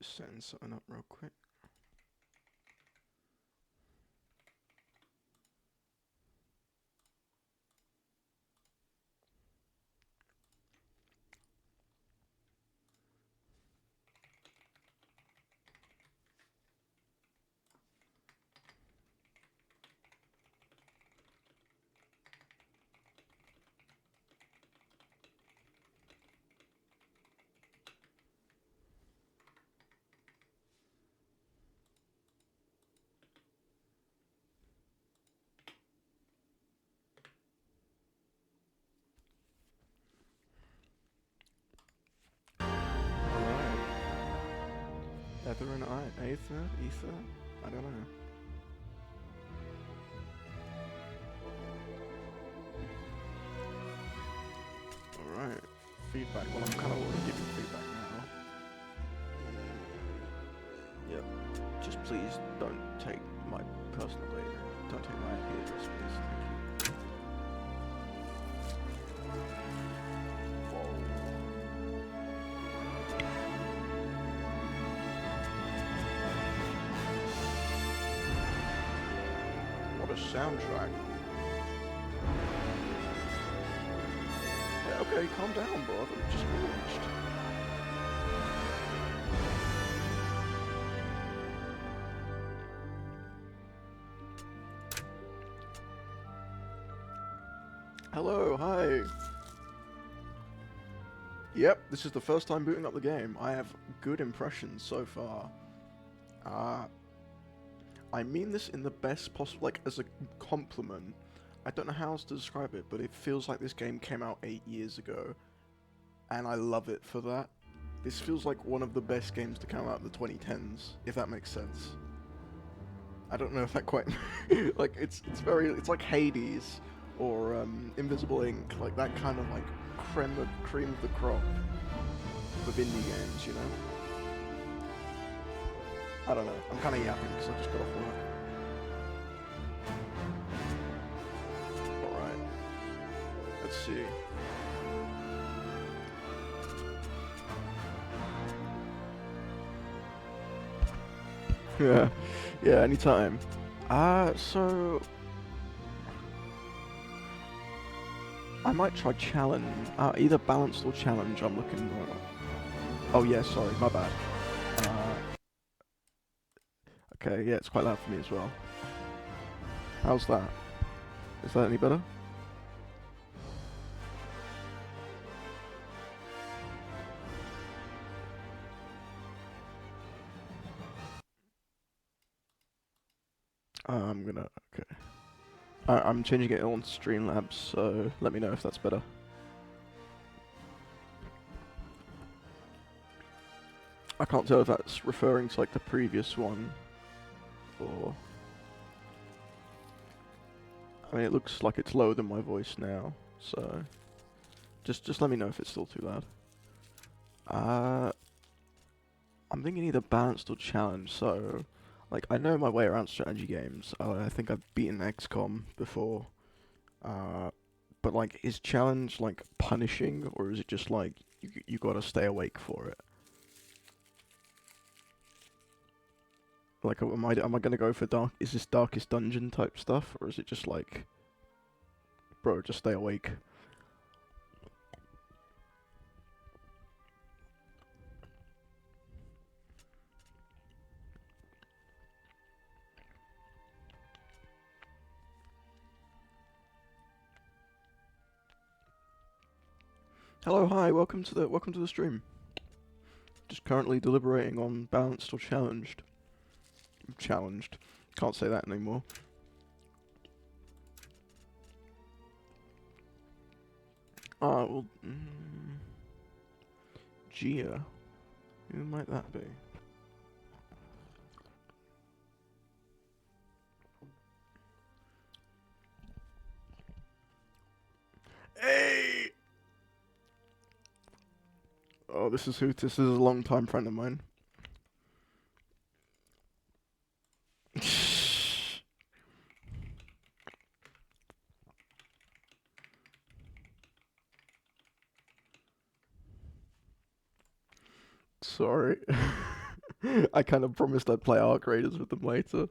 Just setting something up real quick. Aether and I, ether, I don't know. Alright, feedback. Well, I'm kind of already giving feedback now. Yep. Just please don't take my personal data. Don't take my IP address, please. Thank you. What a soundtrack. Yeah, okay, calm down, bro. I've just launched. Hello, hi. Yep, this is the first time booting up the game. I have good impressions so far. I mean this in the best possible, like, as a compliment. I don't know how else to describe it, but it feels like this game came out 8 years ago, and I love it for that. This feels like one of the best games to come out in the 2010s, if that makes sense. I don't know if that quite... like, it's like Hades, or Invisible Ink, like that kind of, like, cream of the crop of indie games, you know? I don't know, I'm kind of yapping because I just got off work. Alright, let's see. Yeah, anytime. So... I might try challenge, either balanced or challenge, I'm looking for. Oh yeah, sorry, my bad. Okay, yeah, it's quite loud for me as well. How's that? Is that any better? Okay. I'm changing it on Streamlabs, so let me know if that's better. I can't tell if that's referring to like the previous one, or... I mean, it looks like it's lower than my voice now, so... Just let me know if it's still too loud. I'm thinking either balanced or challenged, so... Like, I know my way around strategy games. I think I've beaten XCOM before. But like, is challenge like punishing, or is it just like you gotta stay awake for it? Like, am I gonna go for dark? Is this Darkest Dungeon type stuff, or is it just like, bro, just stay awake? Hello, hi, welcome to the stream. Just currently deliberating on balanced or challenged. Challenged. Can't say that anymore. Well, Gia. Who might that be? Hey! Oh, this is a long-time friend of mine. Sorry. I kind of promised I'd play Arc Raiders with them later.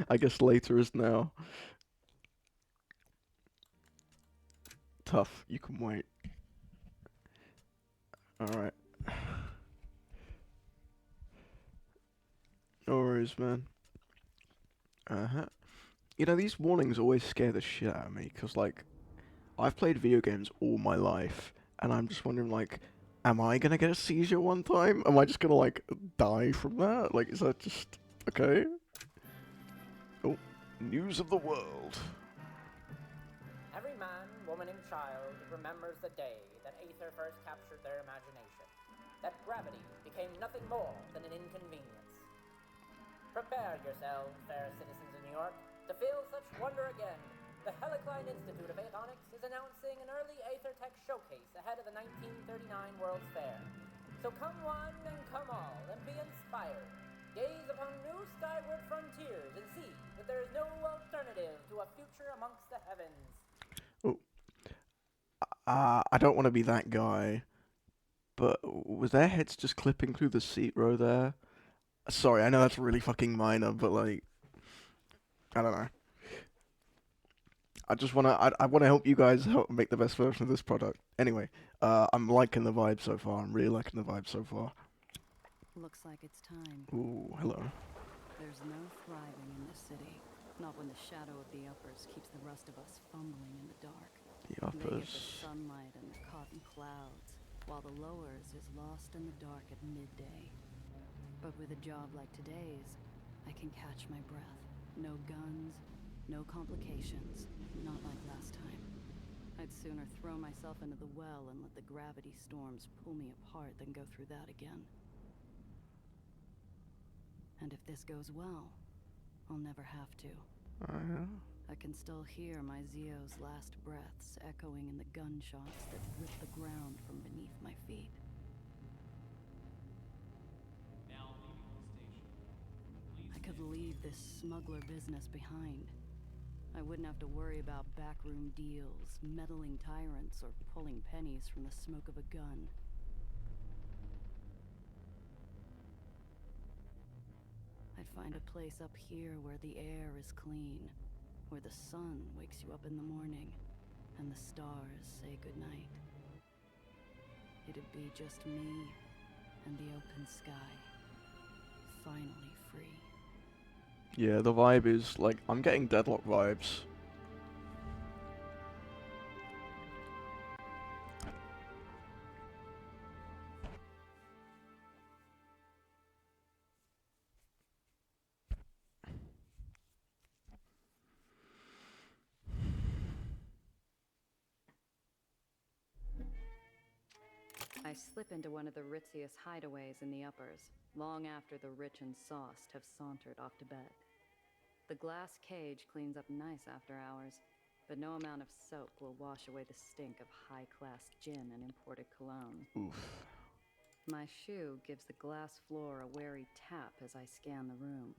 I guess later is now. Tough. You can wait. Alright. No worries, man. Uh-huh. You know, these warnings always scare the shit out of me, because, like, I've played video games all my life, and I'm just wondering, like, am I gonna get a seizure one time? Am I just gonna, like, die from that? Like, is that just... okay? Oh, news of the world. Every man, woman, and child remembers the day that Aether first captured their imagination, that gravity became nothing more than an inconvenience. Prepare yourselves, fair citizens of New York, to feel such wonder again. The Helicline Institute of Aeonics is announcing an early Aether Tech showcase ahead of the 1939 World's Fair. So come one and come all, and be inspired. Gaze upon new skyward frontiers and see that there is no alternative to a future amongst the heavens. Oh, I don't want to be that guy, but was their heads just clipping through the seat row there? Sorry, I know that's really fucking minor, but, like, I don't know. I wanna help you guys help make the best version of this product. Anyway, I'm liking the vibe so far. I'm really liking the vibe so far. Looks like it's time. Ooh, hello. There's no thriving in this city. Not when the shadow of the uppers keeps the rest of us fumbling in the dark. The They get the uppers. sunlight and the cotton clouds, while the lowers is lost in the dark at midday. But with a job like today's, I can catch my breath. No guns, no complications, not like last time. I'd sooner throw myself into the well and let the gravity storms pull me apart than go through that again. And if this goes well, I'll never have to. I can still hear my Zio's last breaths echoing in the gunshots that rip the ground from beneath my feet. Now leaving the station. I could leave this smuggler business behind. I wouldn't have to worry about backroom deals, meddling tyrants, or pulling pennies from the smoke of a gun. I'd find a place up here where the air is clean, where the sun wakes you up in the morning, and the stars say goodnight. It'd be just me and the open sky, finally free. Yeah, the vibe is like I'm getting Deadlock vibes. I slip into one of the ritziest hideaways in the uppers, long after the rich and sauced have sauntered off to bed. The glass cage cleans up nice after hours, but no amount of soap will wash away the stink of high-class gin and imported cologne. Oof. My shoe gives the glass floor a wary tap as I scan the room.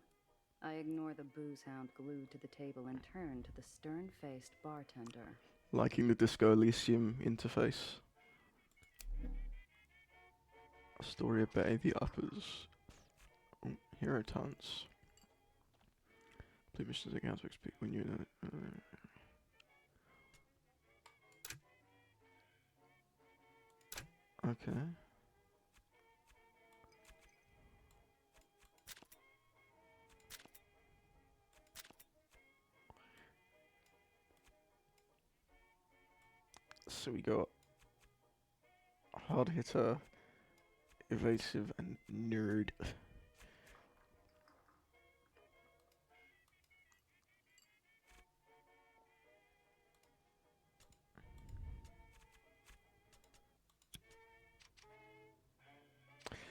I ignore the booze hound glued to the table and turn to the stern-faced bartender. Liking the Disco Elysium interface. Story of Betty the Uppers. Oh, hero tons. Play missions against XP when you okay. So we got hard hitter, evasive, and nerd.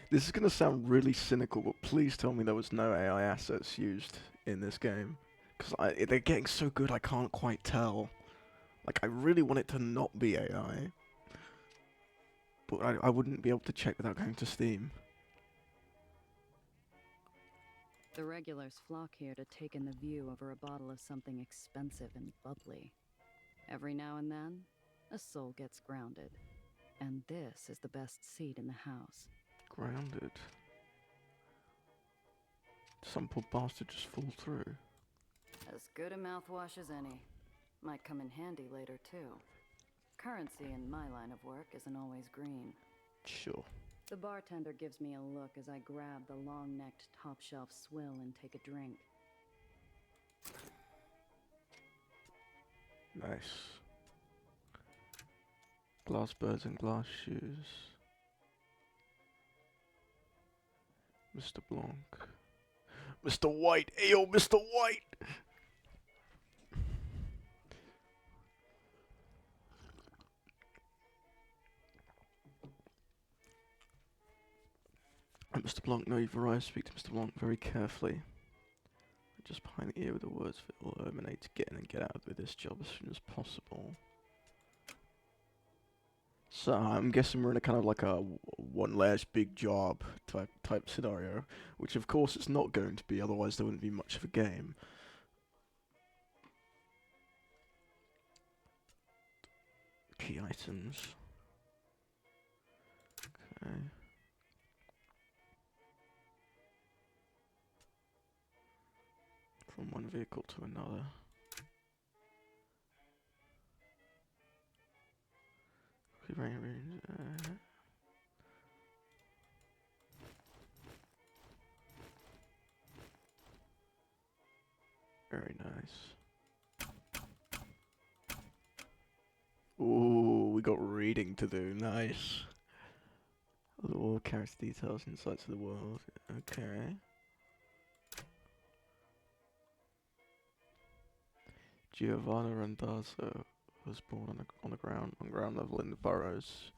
This is gonna sound really cynical, but please tell me there was no AI assets used in this game. Because they're getting so good I can't quite tell. Like, I really want it to not be AI. But I wouldn't be able to check without going to Steam. The regulars flock here to take in the view over a bottle of something expensive and bubbly. Every now and then, a soul gets grounded. And this is the best seat in the house. Grounded. some poor bastard just fall through. As good a mouthwash as any. Might come in handy later, too. Currency in my line of work isn't always green. Sure. The bartender gives me a look as I grab the long-necked top-shelf swill and take a drink. Nice. Glass birds and glass shoes. Mr. Blanc. Mr. White! Ayo, Mr. White! Mr. Blanc, no, you've arrived. Speak to Mr. Blanc very carefully. Just behind the ear with the words that will eliminate to get in and get out of this job as soon as possible. So I'm guessing we're in a kind of like a one last big job type scenario, which of course it's not going to be, otherwise there wouldn't be much of a game. Key items. Okay. From one vehicle to another. Very nice. Ooh, we got reading to do. Nice. All character details, insights of the world. Okay. Giovanna Randazzo was born on ground level in the boroughs.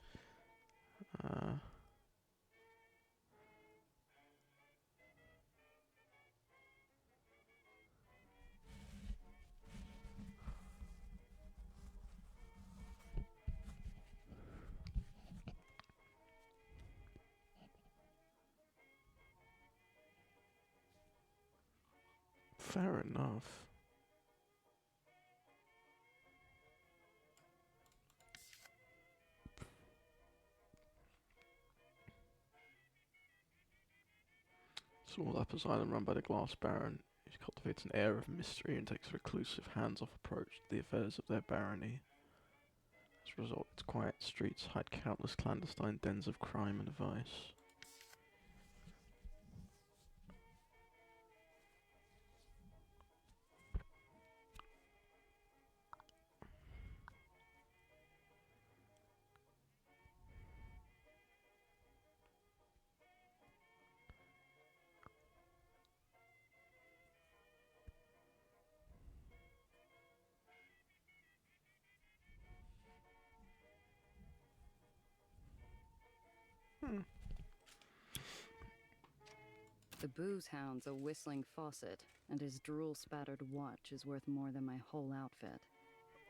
Fair enough. Small Apples Island run by the Glass Baron, who cultivates an air of mystery and takes a reclusive, hands-off approach to the affairs of their barony. As a result, its quiet streets hide countless clandestine dens of crime and vice. The booze hound's a whistling faucet, and his drool-spattered watch is worth more than my whole outfit.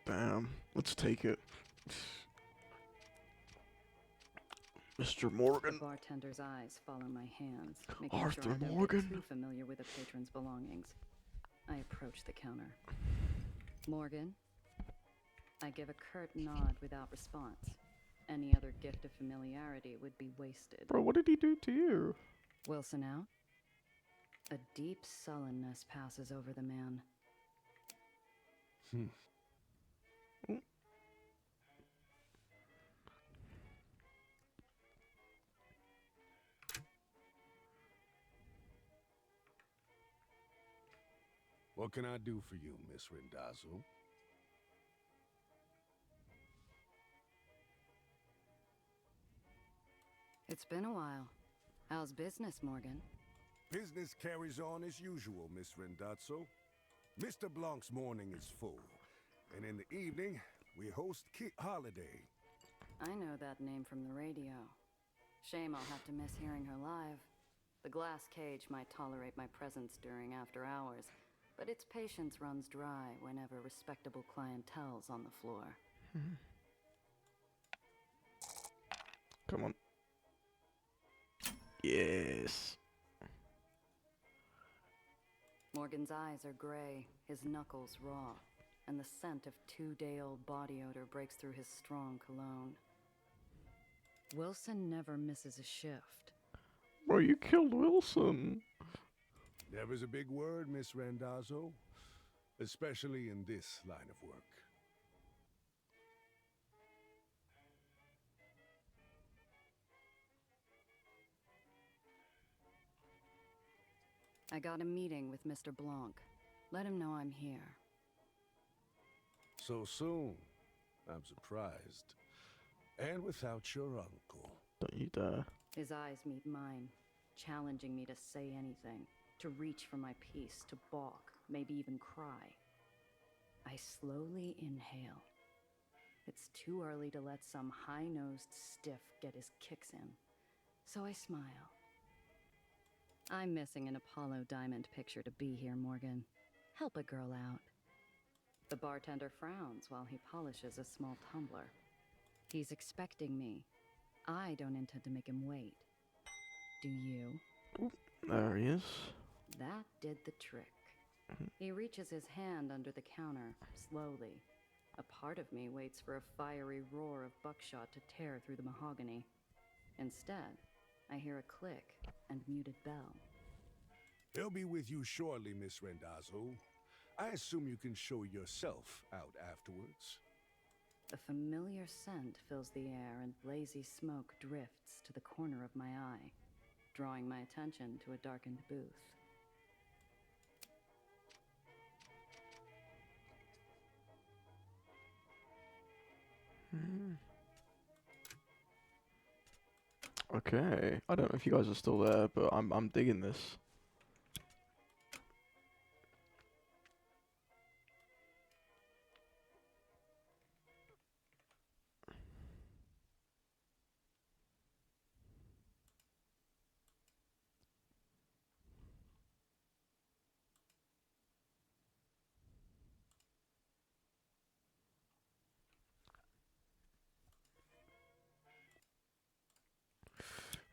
Damn, let's take it. Mr. Morgan. The bartender's eyes follow my hands, making Arthur sure I don't Morgan. get too familiar with a patron's belongings. I approach the counter. Morgan? I give a curt nod without response. Any other gift of familiarity would be wasted. Bro, what did he do to you? Wilson out? A deep sullenness passes over the man. What can I do for you, Miss Randazzo? It's been a while. How's business, Morgan? Business carries on as usual, Miss Randazzo. Mr. Blanc's morning is full, and in the evening, we host Kit Holiday. I know that name from the radio. Shame I'll have to miss hearing her live. The glass cage might tolerate my presence during after hours, but its patience runs dry whenever respectable clientele's on the floor. Come on. Yes. Morgan's eyes are gray, his knuckles raw, and the scent of 2-day-old body odor breaks through his strong cologne. Wilson never misses a shift. Bro, you killed Wilson. Never's a big word, Miss Randazzo, especially in this line of work. I got a meeting with Mr. Blanc. Let him know I'm here. So soon. I'm surprised. And without your uncle. Don't you dare. His eyes meet mine, challenging me to say anything, to reach for my piece, to balk, maybe even cry. I slowly inhale. It's too early to let some high-nosed stiff get his kicks in, so I smile. I'm missing an Apollo Diamond picture to be here, Morgan. Help a girl out. The bartender frowns while he polishes a small tumbler. He's expecting me. I don't intend to make him wait. Do you? Ooh, there he is. That did the trick. He reaches his hand under the counter, slowly. A part of me waits for a fiery roar of buckshot to tear through the mahogany. Instead, I hear a click and muted bell. He'll be with you shortly, Miss Randazzo. I assume you can show yourself out afterwards. A familiar scent fills the air and lazy smoke drifts to the corner of my eye, drawing my attention to a darkened booth. Okay, I don't know if you guys are still there, but I'm digging this.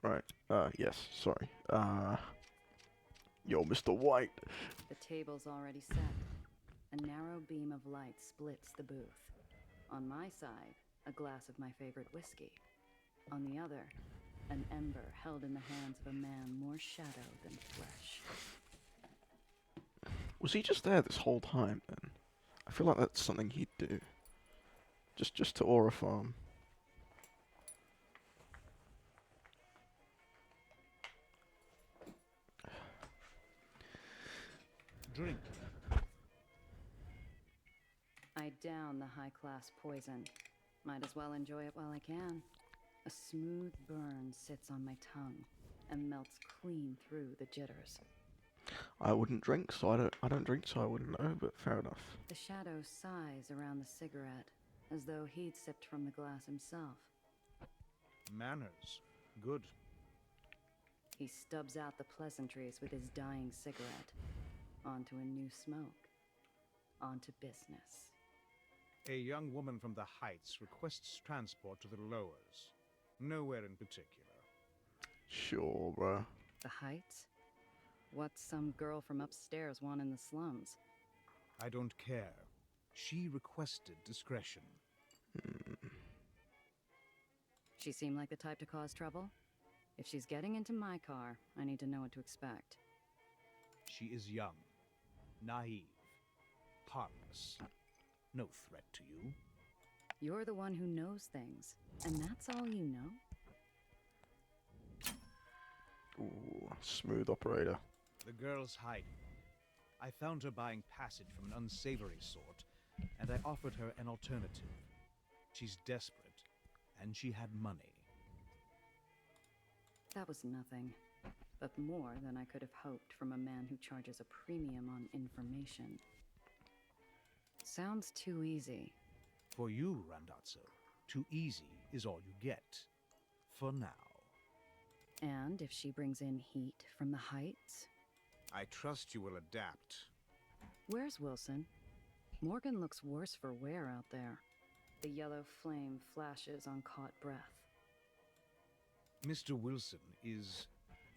Right. Yes. Sorry. Yo, Mr. White. The table's already set. A narrow beam of light splits the booth. On my side, a glass of my favorite whiskey. On the other, an ember held in the hands of a man more shadow than flesh. Was he just there this whole time then? I feel like that's something he'd do. Just to aura farm. Drink. I down the high-class poison. Might as well enjoy it while I can. A smooth burn sits on my tongue and melts clean through the jitters. I wouldn't drink, so I don't drink, so I wouldn't know. But fair enough. The shadow sighs around the cigarette, as though he'd sipped from the glass himself. Manners. Good. He stubs out the pleasantries with his dying cigarette. Onto a new smoke. Onto business. A young woman from the Heights requests transport to the lowers. Nowhere in particular. Sure, bro. The Heights? What's some girl from upstairs want in the slums? I don't care. She requested discretion. She seem like the type to cause trouble? If she's getting into my car, I need to know what to expect. She is young, naive, harmless. No threat to you. You're the one who knows things, and that's all you know? Ooh, smooth operator. The girl's hiding. I found her buying passage from an unsavory sort, and I offered her an alternative. She's desperate, and she had money. That was nothing, but more than I could have hoped from a man who charges a premium on information. Sounds too easy. For you, Randazzo, too easy is all you get. For now. And if she brings in heat from the Heights? I trust you will adapt. Where's Wilson? Morgan looks worse for wear out there. The yellow flame flashes on caught breath. Mr. Wilson is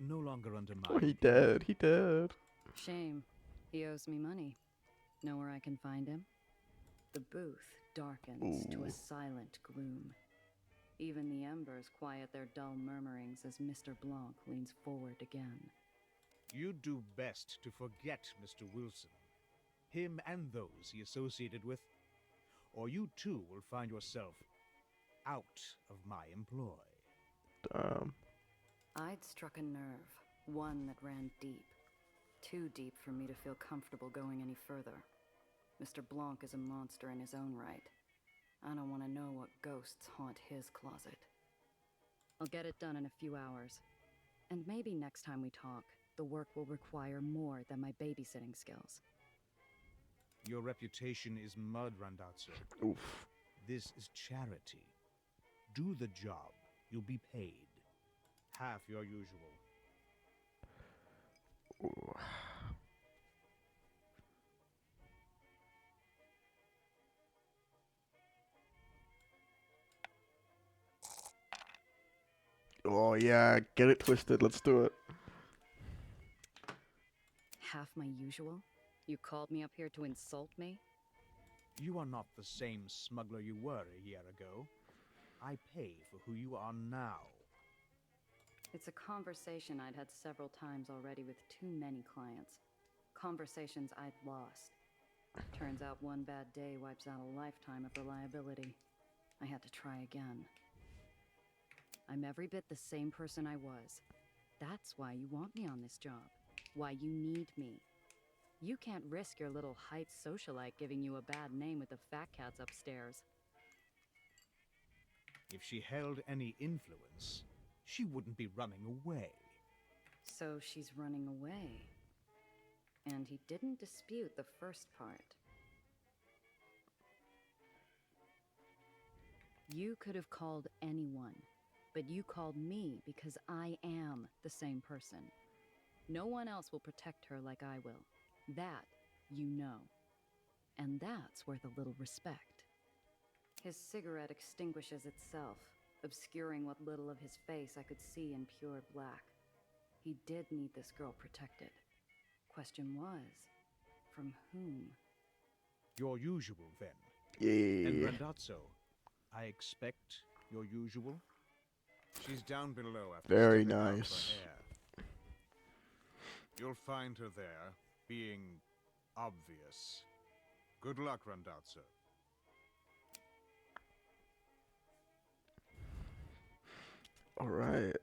no longer under my... Oh, he dead. He dead. Shame. He owes me money. Know where I can find him? The booth darkens to a silent gloom. Even the embers quiet their dull murmurings as Mr. Blanc leans forward again. You'd do best to forget Mr. Wilson, him and those he associated with, or you too will find yourself out of my employ. I'd struck a nerve, one that ran deep. Too deep for me to feel comfortable going any further. Mr. Blanc is a monster in his own right. I don't want to know what ghosts haunt his closet. I'll get it done in a few hours. And maybe next time we talk, the work will require more than my babysitting skills. Your reputation is mud, Randazzo. Oof. This is charity. Do the job. You'll be paid. Half your usual. Ooh. Oh yeah, get it twisted. Let's do it. Half my usual? You called me up here to insult me? You are not the same smuggler you were a year ago. I pay for who you are now. It's a conversation I'd had several times already with too many clients. Conversations I'd lost. Turns out one bad day wipes out a lifetime of reliability. I had to try again. I'm every bit the same person I was. That's why you want me on this job. Why you need me. You can't risk your little Heights socialite giving you a bad name with the fat cats upstairs. If she held any influence, she wouldn't be running away. So she's running away. And he didn't dispute the first part. You could have called anyone, but you called me because I am the same person. No one else will protect her like I will. That you know. And that's worth a little respect. His cigarette extinguishes itself, obscuring what little of his face I could see in pure black. He did need this girl protected. Question was, from whom? Your usual, then. Yeah. And Randazzo, I expect your usual? She's down below after Very stepping out nice. for air. You'll find her there, being obvious. Good luck, Randazzo. All right.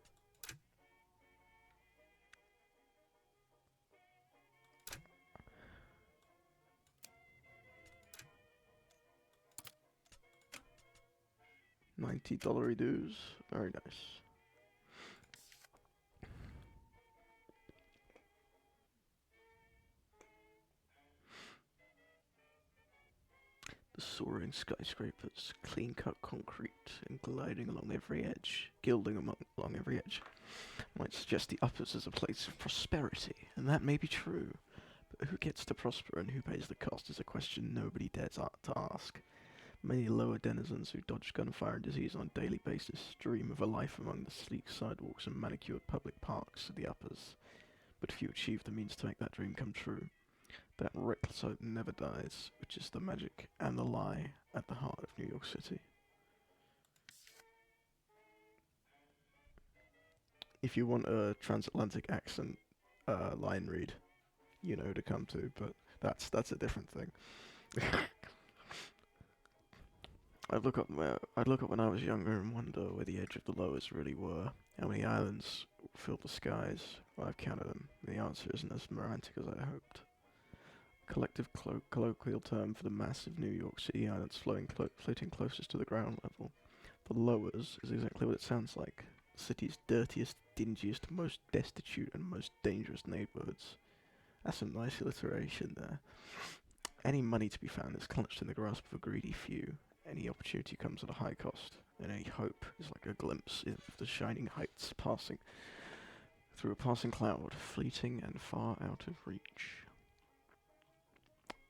$90 dues. Very nice. The soaring skyscrapers, clean-cut concrete, and gliding along every edge, gilding along every edge, might suggest the uppers as a place of prosperity, and that may be true. But who gets to prosper and who pays the cost is a question nobody dares to ask. Many lower denizens who dodge gunfire and disease on a daily basis dream of a life among the sleek sidewalks and manicured public parks of the uppers, but few achieve the means to make that dream come true. That reckless hope never dies, which is the magic and the lie at the heart of New York City. If you want a transatlantic accent line read, you know who to come to, but that's a different thing. I'd look up when I was younger and wonder where the edge of the lowers really were. How many islands filled the skies? Well, I've counted them. The answer isn't as romantic as I hoped. Collective colloquial term for the massive New York City islands floating closest to the ground level. The lowers is exactly what it sounds like. The city's dirtiest, dingiest, most destitute and most dangerous neighborhoods. That's some nice alliteration there. Any money to be found is clutched in the grasp of a greedy few. Any opportunity comes at a high cost, and any hope is like a glimpse of the shining heights passing through a passing cloud, fleeting and far out of reach.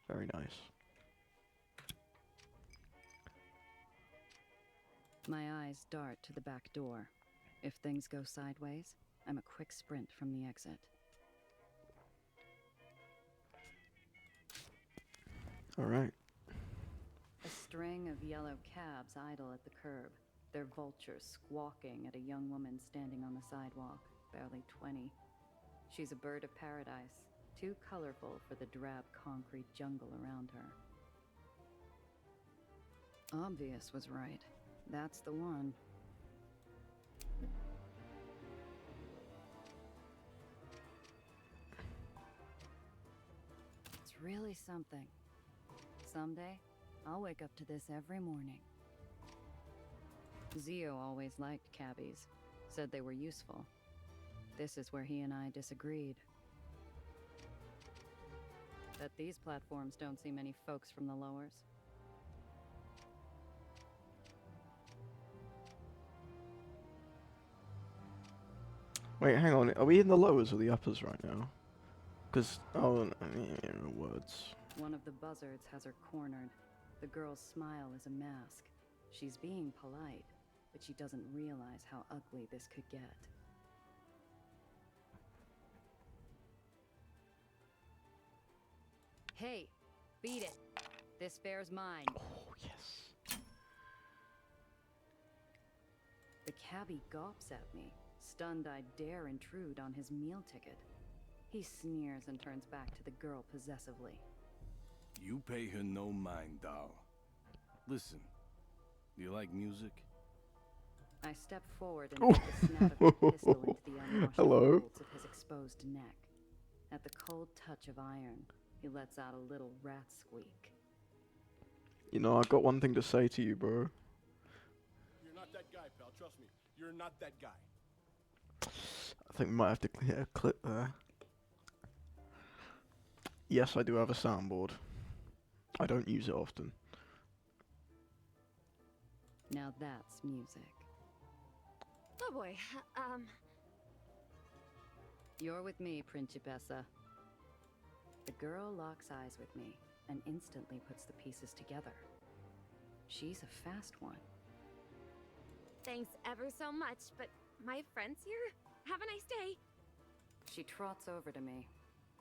Very nice. My eyes dart to the back door. If things go sideways, I'm a quick sprint from the exit. Alright. A string of yellow cabs idle at the curb, their vultures squawking at a young woman standing on the sidewalk, barely 20. She's a bird of paradise, too colorful for the drab concrete jungle around her. Obvious was right. That's the one. It's really something. Someday, I'll wake up to this every morning. Zio always liked cabbies, said they were useful. This is where he and I disagreed. Bet these platforms don't see many folks from the lowers. Wait, hang on. Are we in the lowers or the uppers right now? Because, oh, words. One of the buzzards has her cornered. The girl's smile is a mask. She's being polite, but she doesn't realize how ugly this could get. Hey, beat it. This fare's mine. Oh, yes. The cabbie gawps at me, stunned I dare intrude on his meal ticket. He sneers and turns back to the girl possessively. You pay her no mind, doll. Listen, do you like music? I step forward and put the snout of the pistol into the unwashed Hello? folds of his exposed neck. At the cold touch of iron, he lets out a little rat squeak. You know, I've got one thing to say to you, bro. You're not that guy, pal. Trust me. You're not that guy. I think we might have to clear a clip there. Yes, I do have a soundboard. I don't use it often. Now that's music. Oh boy, You're with me, Principessa. The girl locks eyes with me and instantly puts the pieces together. She's a fast one. thanks ever so much, but my friend's here. Have a nice day. She trots over to me.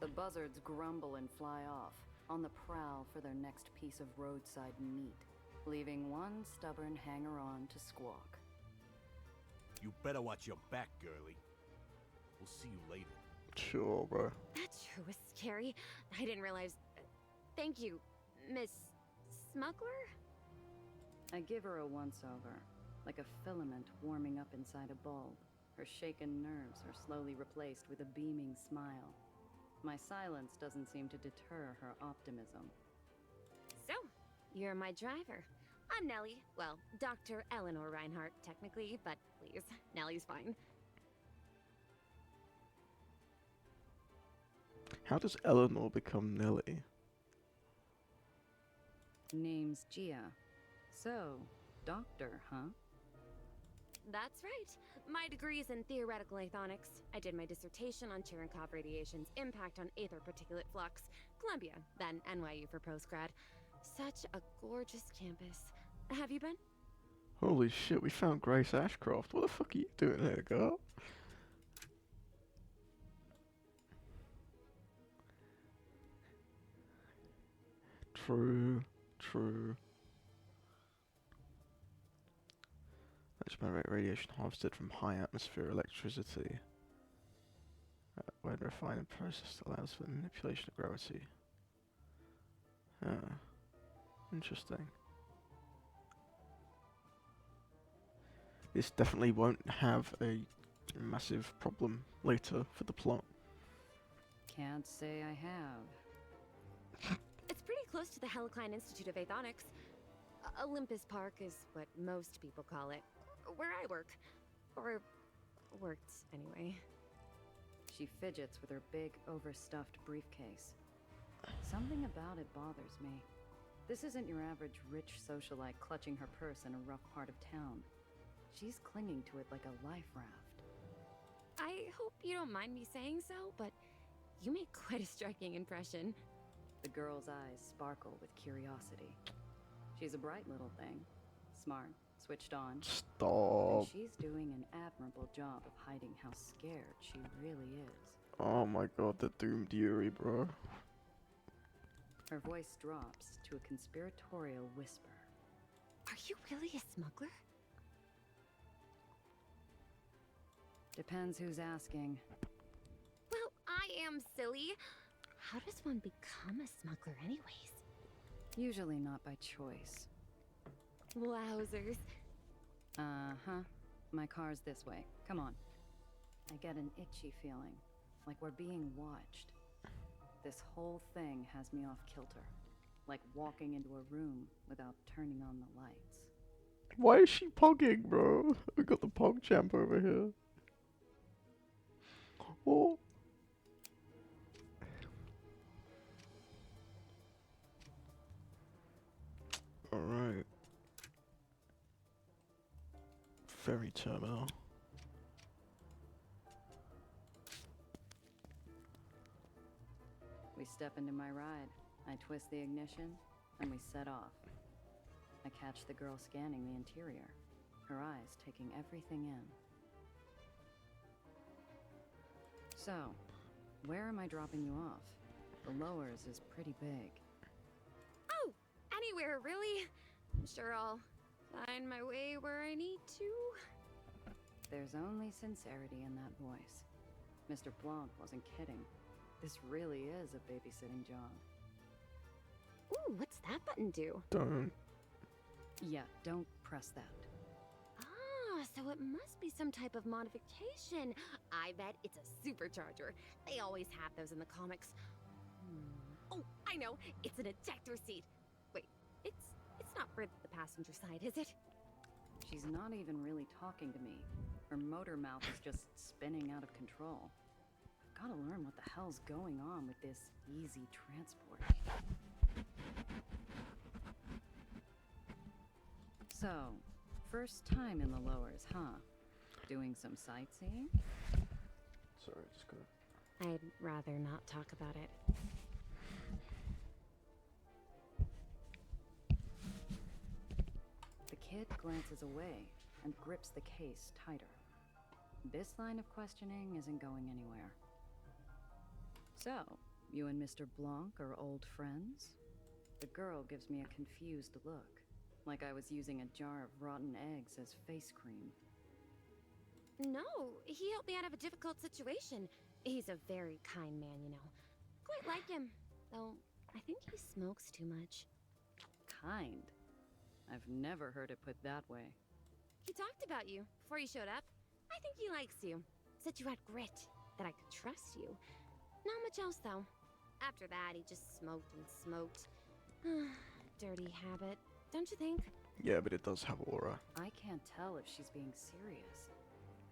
The buzzards grumble and fly off, on the prowl for their next piece of roadside meat, leaving one stubborn hanger-on to squawk. You better watch your back, girlie. We'll see you later. Sure, bro. That sure was scary. I didn't realize. Thank you, Miss Smuggler? I give her a once-over, like a filament warming up inside a bulb. Her shaken nerves are slowly replaced with a beaming smile. My silence doesn't seem to deter her optimism. So, you're my driver. I'm Nellie. Well, Dr. Eleanor Reinhardt, technically, but please, Nellie's fine. How does Eleanor become Nelly? Name's Gia. So, doctor, huh? That's right. My degree is in theoretical aethonics. I did my dissertation on Cherenkov radiation's impact on aether particulate flux. Columbia, then NYU for postgrad. Such a gorgeous campus. Have you been? Holy shit, we found Grace Ashcroft. What the fuck are you doing here, girl? True. Let's generate radiation harvested from high atmosphere electricity. When refined and processed allows for the manipulation of gravity. Interesting. This definitely won't have a massive problem later for the plot. Can't say I have. It's pretty close to the Helicline Institute of Aethonics. Olympus Park is what most people call it. Where I work. Or worked, anyway. She fidgets with her big, overstuffed briefcase. Something about it bothers me. This isn't your average rich socialite clutching her purse in a rough part of town. She's clinging to it like a life raft. I hope you don't mind me saying so, but you make quite a striking impression. The girl's eyes sparkle with curiosity. She's a bright little thing. Smart, switched on. Stop. And she's doing an admirable job of hiding how scared she really is. Oh my god, the doomed Yuri, bro. Her voice drops to a conspiratorial whisper. Are you really a smuggler? Depends who's asking. Well, damn silly. How does one become a smuggler anyways? Usually not by choice. Wowzers. Uh-huh. My car's this way. Come on. I get an itchy feeling, like we're being watched. This whole thing has me off kilter, like walking into a room without turning on the lights. Why is she pogging, bro? We got the pog champ over here. Oh. Alright. Ferry terminal. We step into my ride. I twist the ignition, and we set off. I catch the girl scanning the interior, her eyes taking everything in. So, where am I dropping you off? The lowers is pretty big. Oh, anywhere, really. I'm sure I'll find my way where I need to. There's only sincerity in that voice. Mr. Blanc wasn't kidding. This really is a babysitting job. Ooh, what's that button do? Don't. Yeah, don't press that. Ah, so it must be some type of modification. I bet it's a supercharger. They always have those in the comics. Oh, I know. It's an ejector seat. Wait, it's not for the passenger side, is it? She's not even really talking to me. Her motor mouth is just spinning out of control. I've got to learn what the hell's going on with this easy transport. So, first time in the lowers, huh? Doing some sightseeing? Sorry, just gonna. I'd rather not talk about it. The kid glances away and grips the case tighter. This line of questioning isn't going anywhere. So, you and Mr. Blanc are old friends? The girl gives me a confused look, like I was using a jar of rotten eggs as face cream. No, he helped me out of a difficult situation. He's a very kind man, you know. Quite like him, though I think he smokes too much. Kind? I've never heard it put that way. He talked about you before you showed up. I think he likes you. Said you had grit, that I could trust you. Not much else, though. After that, he just smoked and smoked. Dirty habit, don't you think? Yeah, but it does have aura. I can't tell if she's being serious.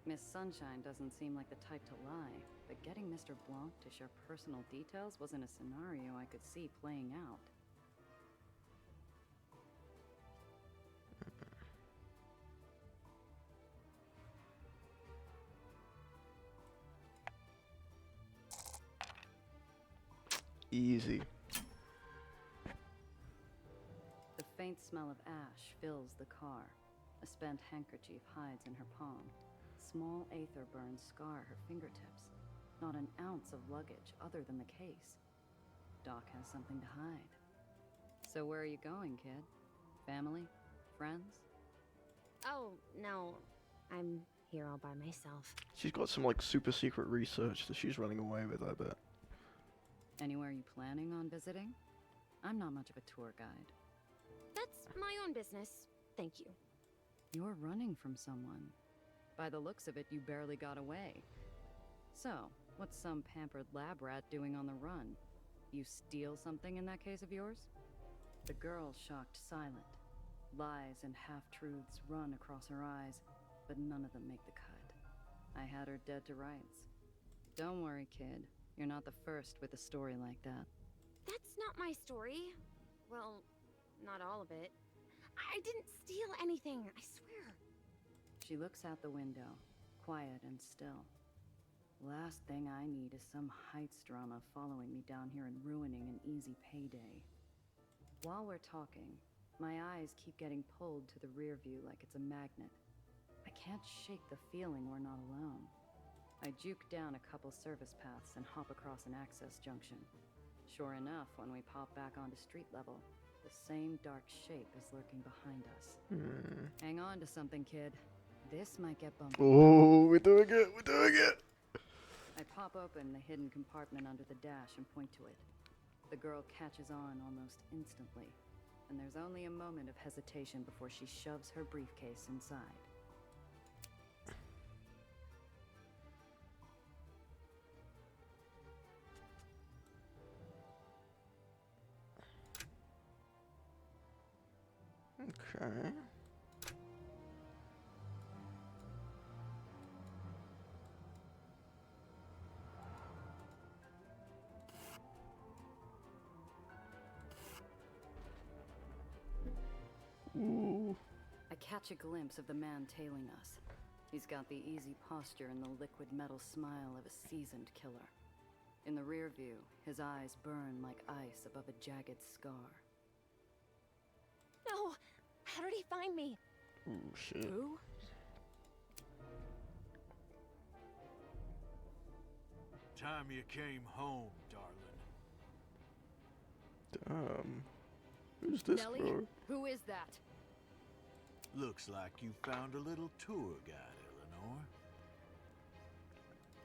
Miss Sunshine doesn't seem like the type to lie, but getting Mr. Blanc to share personal details wasn't a scenario I could see playing out. Easy. The faint smell of ash fills the car. A spent handkerchief hides in her palm. Small aether burns scar her fingertips. Not an ounce of luggage other than the case. Doc has something to hide. So where are you going, kid? Family? Friends? Oh, no. I'm here all by myself. She's got some like super secret research that she's running away with, I bet. Anywhere you planning on visiting? I'm not much of a tour guide. That's my own business. Thank you. You're running from someone. By the looks of it, you barely got away. So, what's some pampered lab rat doing on the run? You steal something in that case of yours? The girl's shocked silent. Lies and half-truths run across her eyes, but none of them make the cut. I had her dead to rights. Don't worry, kid. You're not the first with a story like that. That's not my story. Well, not all of it. I didn't steal anything, I swear. She looks out the window, quiet and still. Last thing I need is some heights drama following me down here and ruining an easy payday. While we're talking, my eyes keep getting pulled to the rear view like it's a magnet. I can't shake the feeling we're not alone. I juke down a couple service paths and hop across an access junction. Sure enough, when we pop back onto street level, the same dark shape is lurking behind us. Hang on to something, kid. This might get bumpy. Oh, we're doing it! We're doing it! I pop open the hidden compartment under the dash and point to it. The girl catches on almost instantly, and there's only a moment of hesitation before she shoves her briefcase inside. Okay. Ooh. I catch a glimpse of the man tailing us. He's got the easy posture and the liquid metal smile of a seasoned killer. In the rear view, his eyes burn like ice above a jagged scar. No! How did he find me? Ooh, shit. Who? Time you came home, darling. Damn. Who's this, Nelly? bro? Who is that? Looks like you found a little tour guide, Eleanor.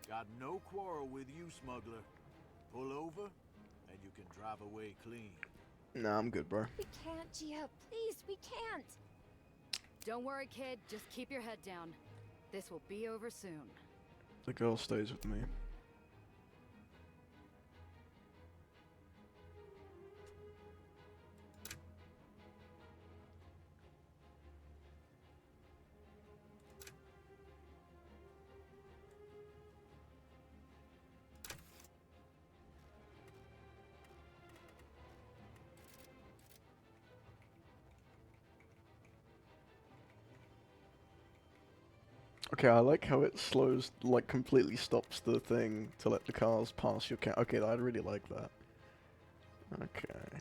Got no quarrel with you, smuggler. Pull over, and you can drive away clean. Nah, I'm good, bro. We can't, Gia. Please, we can't. Don't worry, kid. Just keep your head down. This will be over soon. The girl stays with me. Okay, I like how it slows, like completely stops the thing to let the cars pass your car. Okay, I really like that. Okay.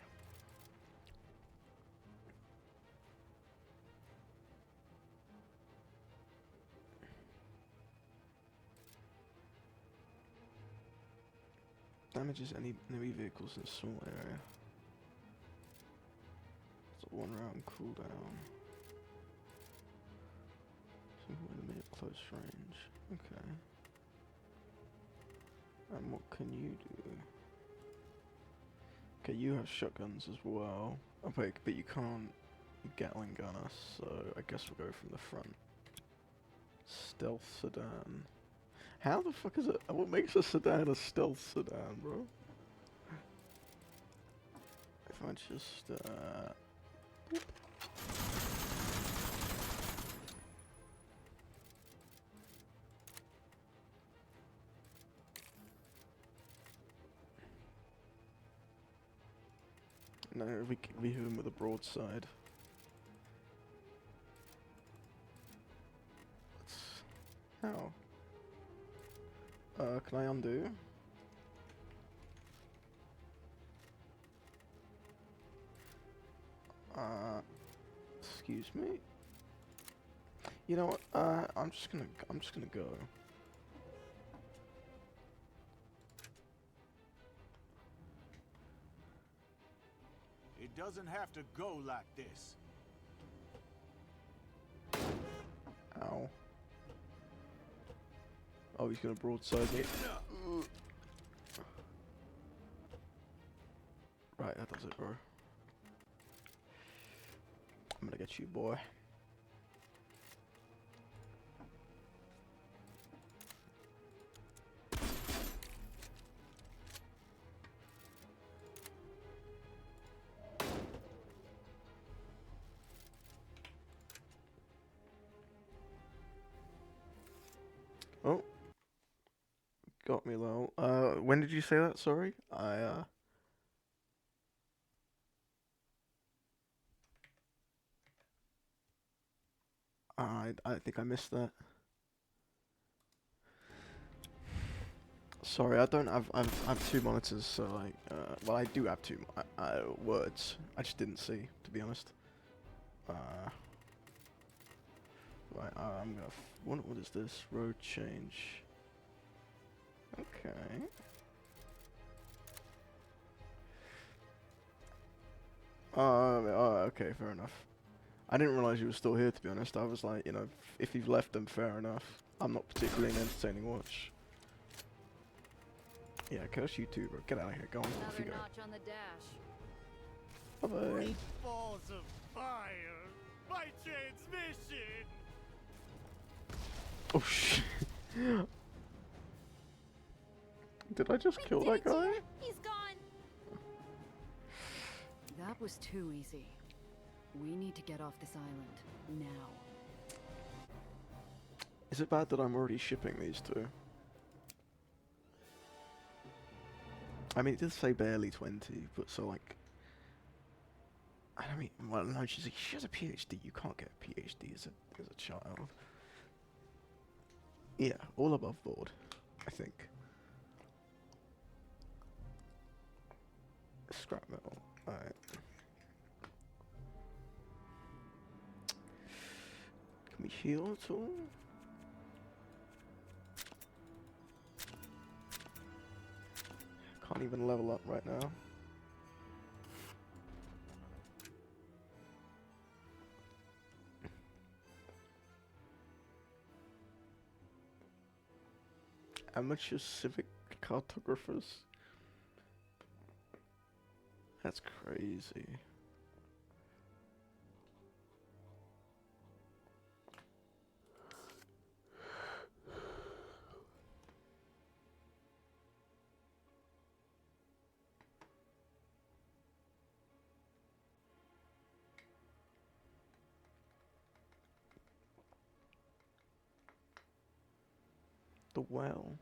Damages any enemy vehicles in a small area. It's a 1 round cooldown. Single enemy at close range. Okay. And what can you do? Okay, you have shotguns as well. Oh wait, but you can't Gatling gun us, so I guess we'll go from the front. Stealth sedan. How the fuck is it? What makes a sedan a stealth sedan, bro? If I just, boop. No, we hit him with a broadside. How? Can I undo? Excuse me? You know what? I'm just gonna go. It doesn't have to go like this. Ow. Oh, he's gonna broadside me. Right, that does it, bro. I'm gonna get you, boy. Oh. Got me low. When did you say that? Sorry? I think I missed that. Sorry, I don't have, I have 2 monitors, so like, well I do have 2 words. I just didn't see, to be honest. Right, I'm gonna, what is this? Road change. Okay. Oh, okay, fair enough. I didn't realize you were still here, to be honest. I was like, you know, if you've left, then fair enough. I'm not particularly an entertaining watch. Yeah, curse you too, bro. Get out of here. Go on. Off you Another go. notch on the dash. Bye-bye. Great balls of fire! My transmission! Oh shit. Did I just kill that guy? He's gone. That was too easy. We need to get off this island. Now. Is it bad that I'm already shipping these two? I mean, it did say barely 20, but so like... I mean, well, no, she has a PhD. You can't get a PhD as a child. Yeah, all above board, I think. Scrap metal. Alright. Can we heal at all? Can't even level up right now. Amateur civic cartographers? That's crazy. The well.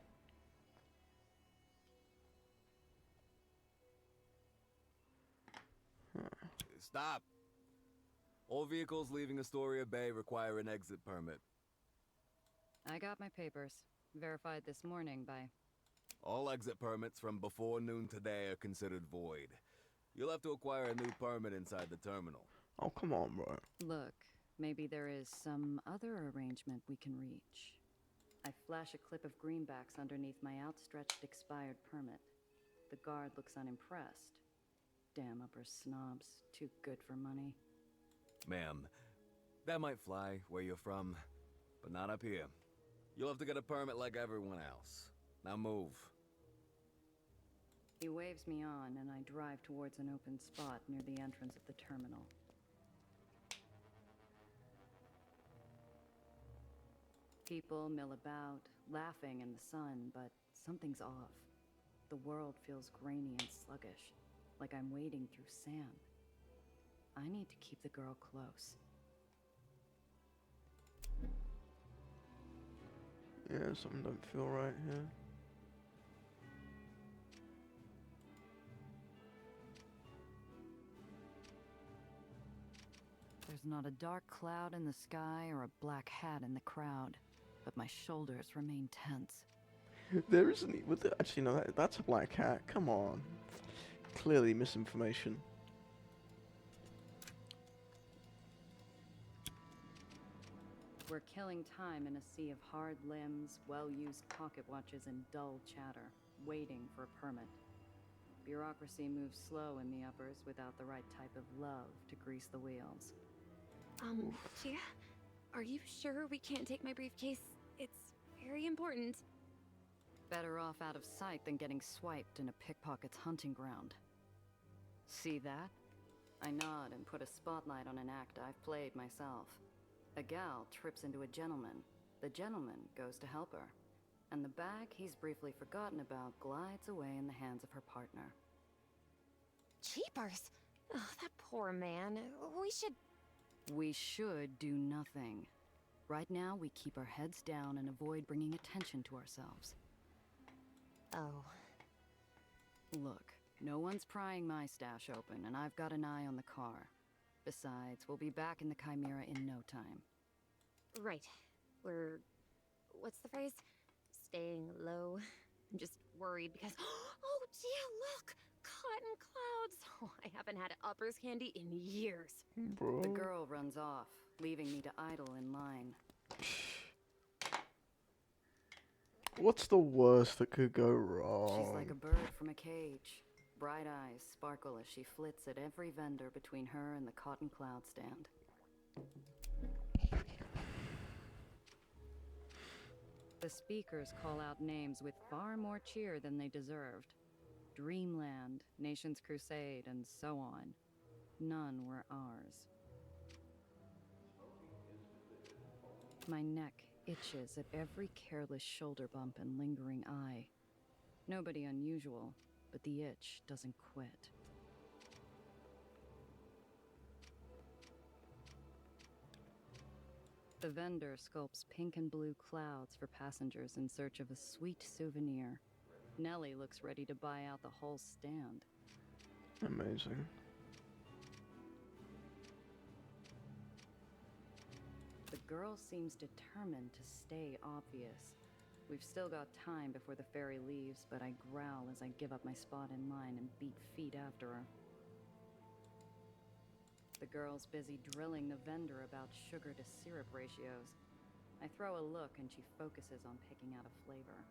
Stop! All vehicles leaving Astoria Bay require an exit permit. I got my papers. Verified this morning by... All exit permits from before noon today are considered void. You'll have to acquire a new permit inside the terminal. Oh, come on, bro. Look, maybe there is some other arrangement we can reach. I flash a clip of greenbacks underneath my outstretched expired permit. The guard looks unimpressed. Damn upper snobs, too good for money. Ma'am, that might fly where you're from, but not up here. You'll have to get a permit like everyone else. Now move. He waves me on, and I drive towards an open spot near the entrance of the terminal. People mill about, laughing in the sun, but something's off. The world feels grainy and sluggish, like I'm wading through sand. I need to keep the girl close. Yeah, something don't feel right here. There's not a dark cloud in the sky or a black hat in the crowd, but my shoulders remain tense. There isn't. Actually, no, that's a black hat. Come on. Clearly misinformation. We're killing time in a sea of hard limbs, well-used pocket watches, and dull chatter, waiting for a permit. Bureaucracy moves slow in the uppers without the right type of love to grease the wheels. Gia, are you sure we can't take my briefcase? It's very important. Better off out of sight than getting swiped in a pickpocket's hunting ground. See that? I nod and put a spotlight on an act I've played myself. A gal trips into a gentleman. The gentleman goes to help her. And the bag he's briefly forgotten about glides away in the hands of her partner. Jeepers! Oh, that poor man. We should do nothing. Right now, we keep our heads down and avoid bringing attention to ourselves. Oh. Look, no one's prying my stash open, and I've got an eye on the car. Besides, we'll be back in the Chimera in no time. Right. We're... what's the phrase? Staying low. I'm just worried because... Oh, Gia, look! Cotton clouds! Oh, I haven't had uppers candy in years. Bro. The girl runs off, leaving me to idle in line. What's the worst that could go wrong? She's like a bird from a cage. Bright eyes sparkle as she flits at every vendor between her and the cotton cloud stand. The speakers call out names with far more cheer than they deserved. Dreamland, Nation's Crusade, and so on. None were ours. My neck itches at every careless shoulder bump and lingering eye. Nobody unusual, but the itch doesn't quit. The vendor sculpts pink and blue clouds for passengers in search of a sweet souvenir. Nellie looks ready to buy out the whole stand. Amazing. The girl seems determined to stay obvious. We've still got time before the ferry leaves, but I growl as I give up my spot in line and beat feet after her. The girl's busy drilling the vendor about sugar to syrup ratios. I throw a look and she focuses on picking out a flavor.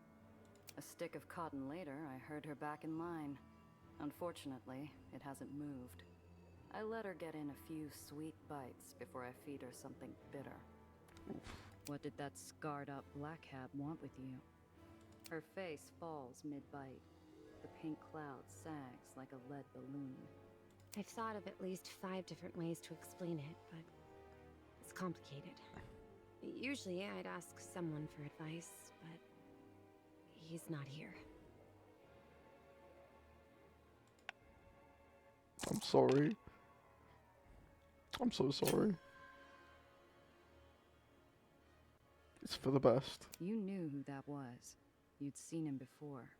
A stick of cotton later, I heard her back in line. Unfortunately, it hasn't moved. I let her get in a few sweet bites before I feed her something bitter. What did that scarred-up black cab want with you? Her face falls mid-bite. The pink cloud sags like a lead balloon. I've thought of at least 5 different ways to explain it, but it's complicated. Usually I'd ask someone for advice, but he's not here. I'm sorry. I'm so sorry. It's for the best. You knew who that was. You'd seen him before.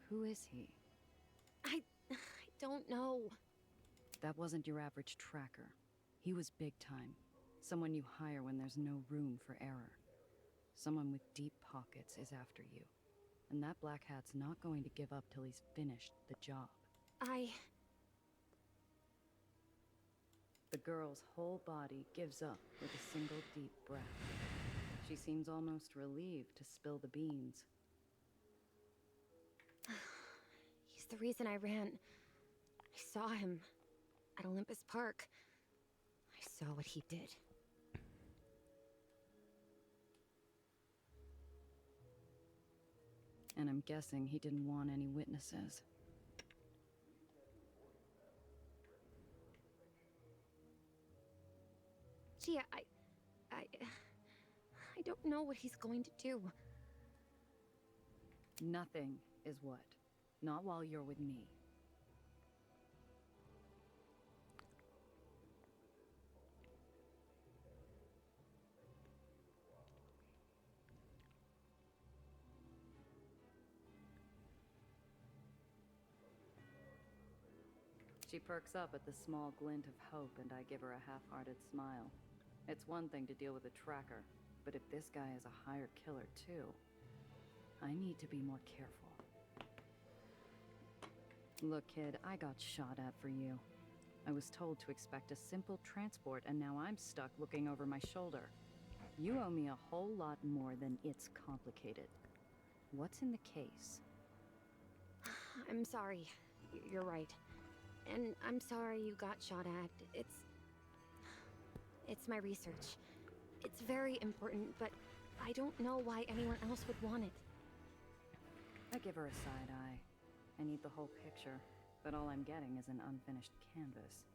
Who is he? I don't know. That wasn't your average tracker. He was big time. Someone you hire when there's no room for error. Someone with deep pockets is after you. And that black hat's not going to give up till he's finished the job. The girl's whole body gives up with a single deep breath. She seems almost relieved to spill the beans. He's the reason I ran. I saw him at Olympus Park. I saw what he did. And I'm guessing he didn't want any witnesses. Gia, I don't know what he's going to do. Nothing is what. Not while you're with me. She perks up at the small glint of hope, and I give her a half-hearted smile. It's one thing to deal with a tracker, but if this guy is a hired killer too, I need to be more careful. Look, kid, I got shot at for you. I was told to expect a simple transport, and now I'm stuck looking over my shoulder. You owe me a whole lot more than it's complicated. What's in the case? I'm sorry. You're right. And I'm sorry you got shot at. It's my research. It's very important, but I don't know why anyone else would want it. I give her a side eye. I need the whole picture, but all I'm getting is an unfinished canvas.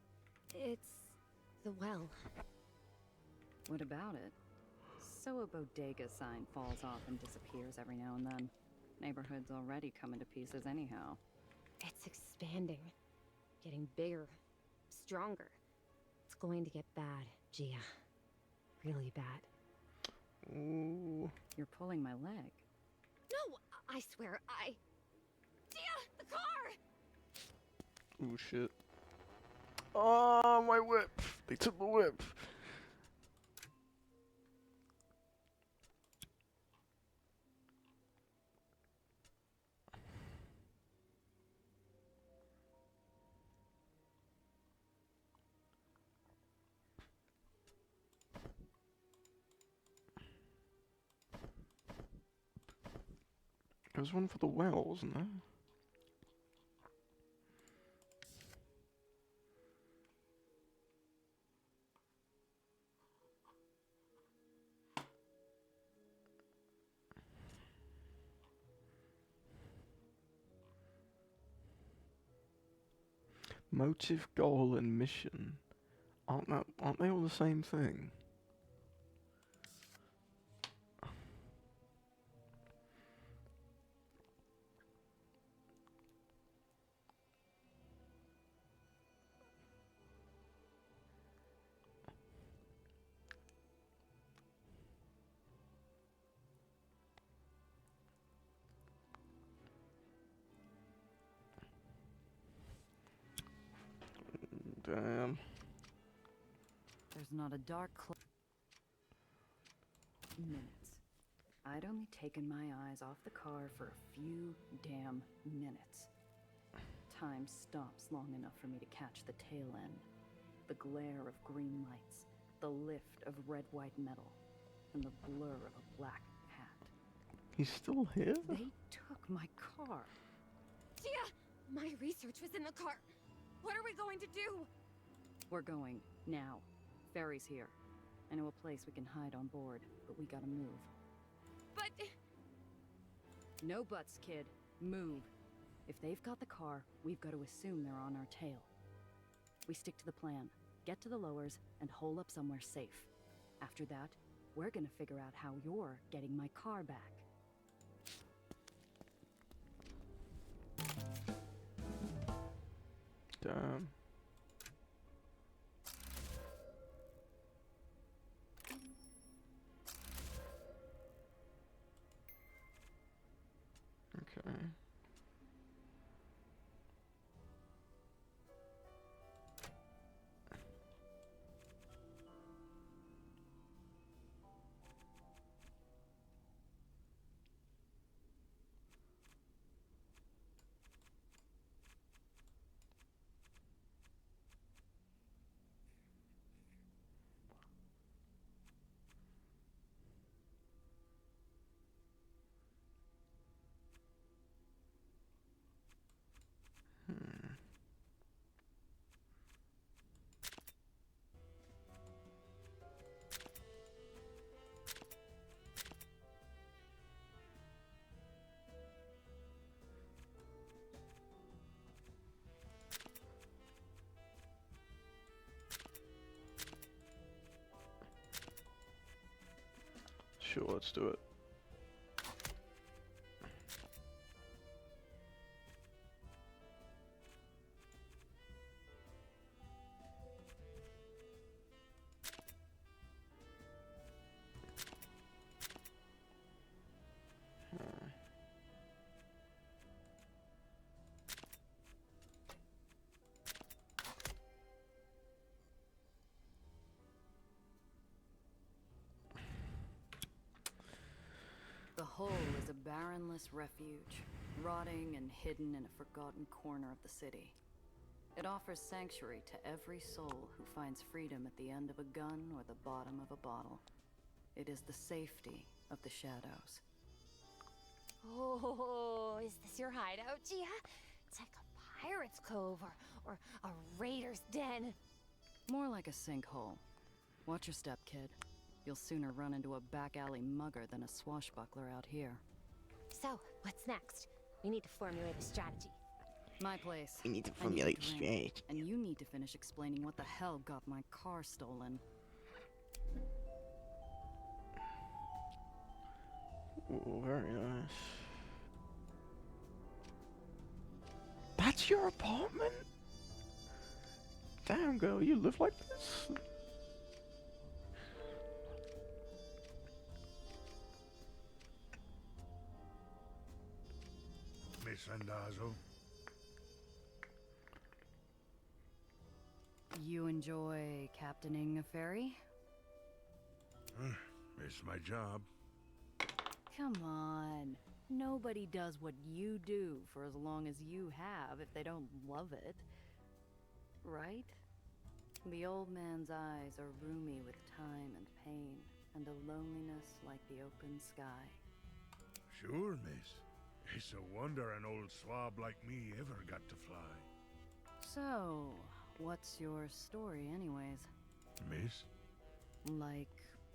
It's the well. What about it? So a bodega sign falls off and disappears every now and then. Neighborhood's already coming to pieces anyhow. It's expanding. Getting bigger. Stronger. It's going to get bad, Gia. Really bad. Ooh. You're pulling my leg. No! I swear, Gia! The car! Ooh, shit. Oh, my whip! They took the whip! There was one for the well, wasn't there? Motive, goal, and mission. Aren't they all the same thing? Damn. There's not a dark minutes. I'd only taken my eyes off the car for a few damn minutes. Time stops long enough for me to catch the tail end. The glare of green lights, the lift of red-white metal, and the blur of a black hat. He's still here? They took my car. Gia! My research was in the car. What are we going to do? We're going, now. Ferry's here. I know a place we can hide on board, but we gotta move. But... No buts, kid. Move. If they've got the car, we've got to assume they're on our tail. We stick to the plan. Get to the lowers and hole up somewhere safe. After that, we're gonna figure out how you're getting my car back. Damn. Okay. Sure, let's do it. The hull is a barrenless refuge, rotting and hidden in a forgotten corner of the city. It offers sanctuary to every soul who finds freedom at the end of a gun or the bottom of a bottle. It is the safety of the shadows. Oh, is this your hideout, Gia? It's like a pirate's cove or a raider's den. More like a sinkhole. Watch your step, kid. You'll sooner run into a back alley mugger than a swashbuckler out here. So, what's next? We need to formulate a strategy. My place. We need to I formulate a drink, strategy. and you need to finish explaining what the hell got my car stolen. Ooh, very nice. That's your apartment? Damn, girl, you live like this? Miss Randazzo. You enjoy captaining a ferry? It's my job. Come on. Nobody does what you do for as long as you have if they don't love it. Right? The old man's eyes are roomy with time and pain, and a loneliness like the open sky. Sure, miss. It's a wonder an old swab like me ever got to fly. So, what's your story anyways? Miss? Like,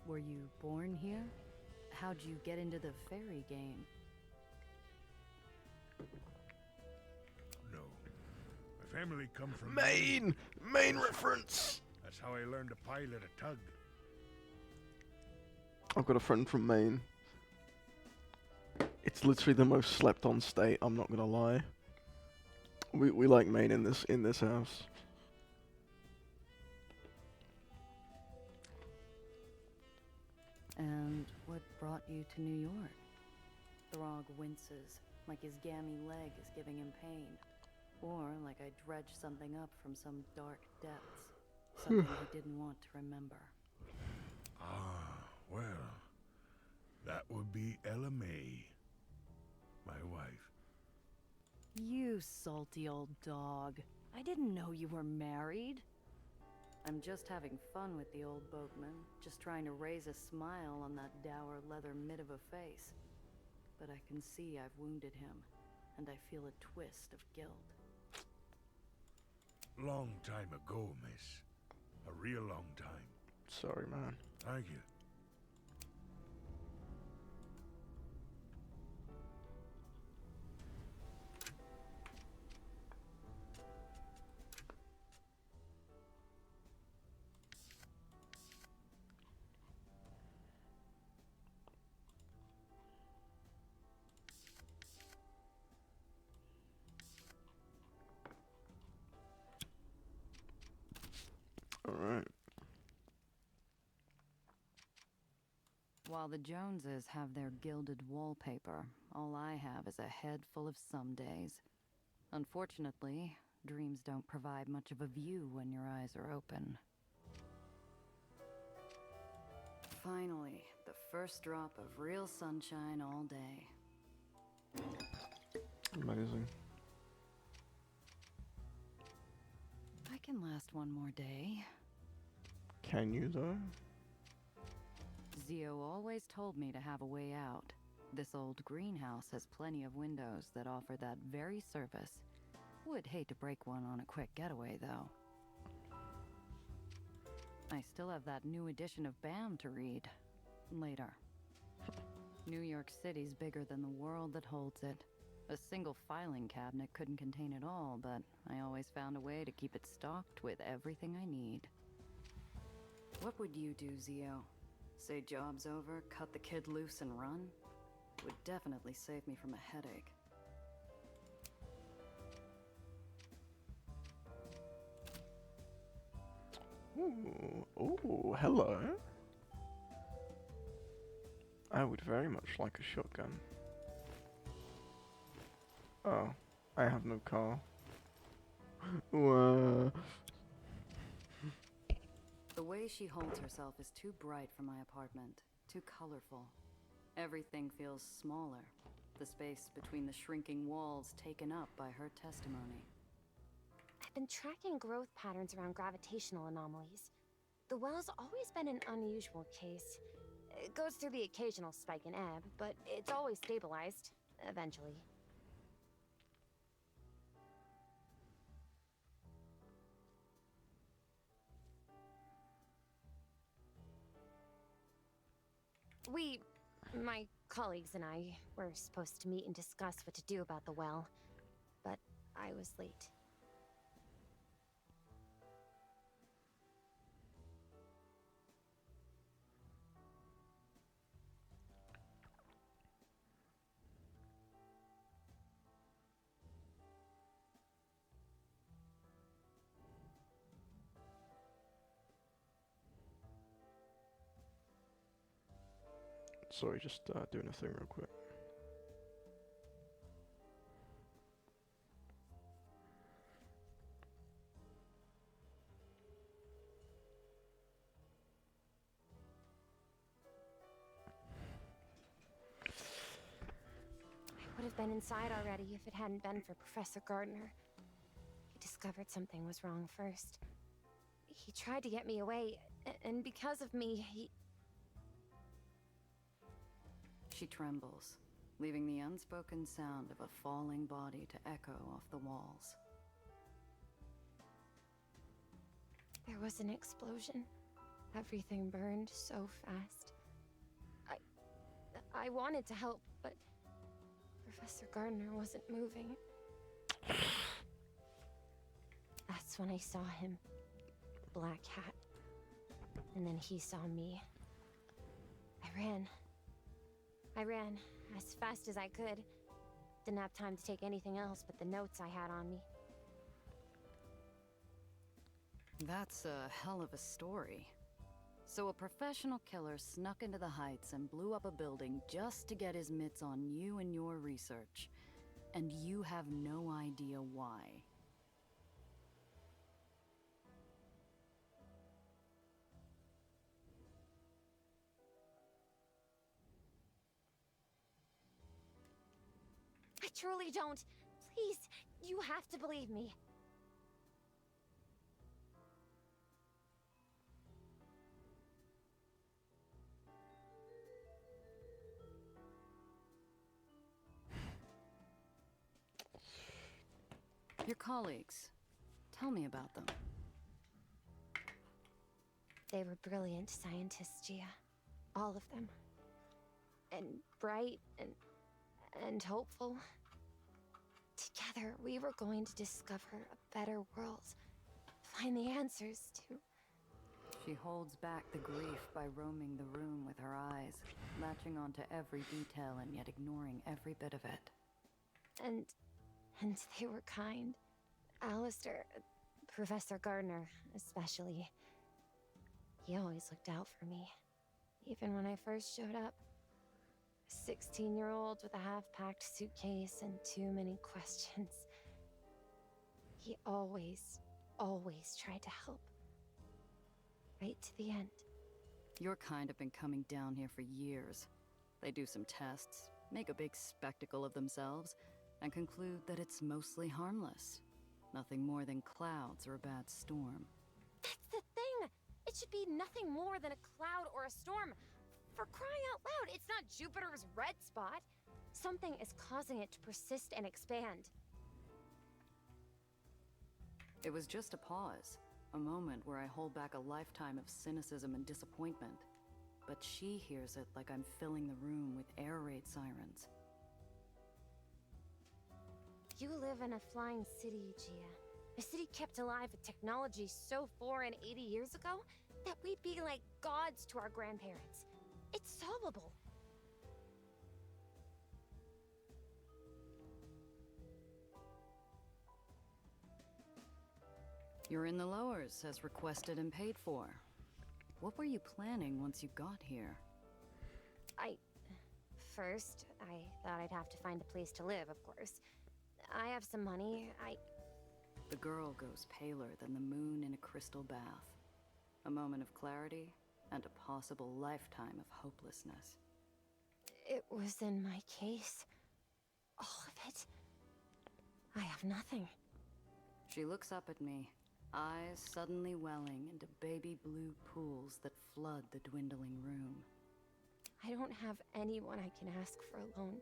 were you born here? How'd you get into the fairy game? No. family come from Maine reference. That's how I learned to pilot a tug. I've got a friend from Maine. It's literally the most slept on state, I'm not gonna lie. We like Maine in this house. And what brought you to New York? Throg winces, like his gammy leg is giving him pain. Or like I dredged something up from some dark depths. Something he didn't want to remember. Ah, well, that would be Ella May, my wife. You salty old dog. I didn't know you were married. I'm just having fun with the old boatman, just trying to raise a smile on that dour leather mid of a face. But I can see I've wounded him, and I feel a twist of guilt. Long time ago, miss. A real long time. Sorry, man. Thank you. Alright. While the Joneses have their gilded wallpaper, all I have is a head full of some days. Unfortunately, dreams don't provide much of a view when your eyes are open. Finally, the first drop of real sunshine all day. Amazing. I can last one more day. Can you, though? Zio always told me to have a way out. This old greenhouse has plenty of windows that offer that very service. Would hate to break one on a quick getaway, though. I still have that new edition of BAM to read. Later. New York City's bigger than the world that holds it. A single filing cabinet couldn't contain it all, but I always found a way to keep it stocked with everything I need. What would you do, Zio? Say job's over, cut the kid loose and run? It would definitely save me from a headache. Ooh, hello. I would very much like a shotgun. Oh, I have no car. The way she holds herself is too bright for my apartment, too colorful. Everything feels smaller, the space between the shrinking walls taken up by her testimony. I've been tracking growth patterns around gravitational anomalies. The well's always been an unusual case. It goes through the occasional spike and ebb, but it's always stabilized, eventually. My colleagues and I, were supposed to meet and discuss what to do about the well, but I was late. Sorry, just doing a thing real quick. I would have been inside already if it hadn't been for Professor Gardner. He discovered something was wrong first. He tried to get me away, and because of me, She trembles, leaving the unspoken sound of a falling body to echo off the walls. There was an explosion. Everything burned so fast. I wanted to help, but Professor Gardner wasn't moving. when I saw him. Black hat. And then he saw me. I ran as fast as I could. Didn't have time to take anything else but the notes I had on me. That's a hell of a story. So a professional killer snuck into the Heights and blew up a building just to get his mitts on you and your research. And you have no idea why. I truly don't. Please, you have to believe me. Your colleagues. Tell me about them. They were brilliant scientists, Gia. All of them. And bright and hopeful. Together, we were going to discover a better world. Find the answers to... She holds back the grief by roaming the room with her eyes, latching onto every detail and yet ignoring every bit of it. And they were kind. Alistair, Professor Gardner, especially. He always looked out for me. Even when I first showed up. A 16-year-old with a half-packed suitcase and too many questions. He always tried to help. Right to the end. Your kind have been coming down here for years. They do some tests, make a big spectacle of themselves, and conclude that it's mostly harmless. Nothing more than clouds or a bad storm. That's the thing! It should be nothing more than a cloud or a storm. For crying out loud, it's not Jupiter's red spot. Something is causing it to persist and expand. It was just a pause. A moment where I hold back a lifetime of cynicism and disappointment. But she hears it like I'm filling the room with air raid sirens. You live in a flying city, Gia. A city kept alive with technology so foreign 80 years ago that we'd be like gods to our grandparents. It's solvable. You're in the lowers, as requested and paid for. What were you planning once you got here? First, I thought I'd have to find a place to live, of course. I have some money, The girl goes paler than the moon in a crystal bath. A moment of clarity, and a possible lifetime of hopelessness. It was in my case. All of it. I have nothing. She looks up at me, eyes suddenly welling into baby blue pools that flood the dwindling room. I don't have anyone I can ask for a loan.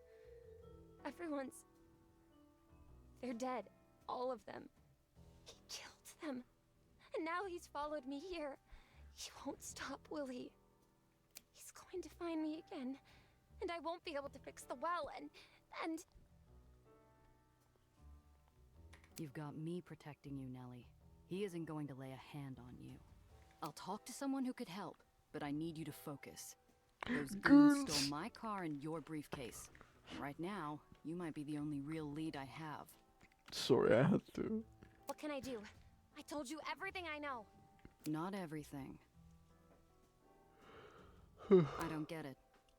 Everyone's... They're dead. All of them. He killed them. And now he's followed me here. He won't stop, will he? He's going to find me again. And I won't be able to fix the well, and... You've got me protecting you, Nellie. He isn't going to lay a hand on you. I'll talk to someone who could help, but I need you to focus. Those goons stole my car and your briefcase. Right now, you might be the only real lead I have. Sorry, I had to. What can I do? I told you everything I know. Not everything. I don't get it.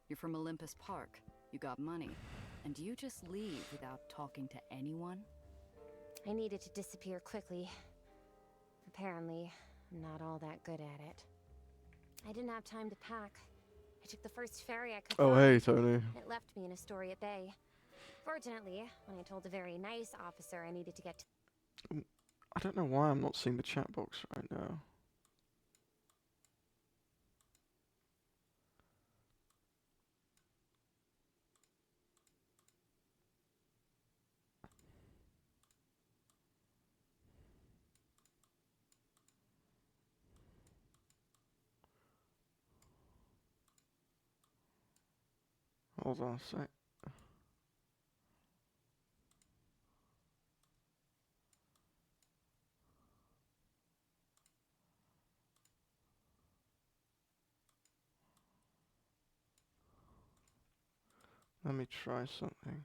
You're from Olympus Park. You got money. And you just leave without talking to anyone? I needed to disappear quickly. Apparently, I'm not all that good at it. I didn't have time to pack. I took the first ferry I could Oh, find. hey, Tony. It left me in Astoria Bay. Fortunately, when I told a very nice officer I needed to get to... I don't know why I'm not seeing the chat box right now. Hold on a sec. Let me try something.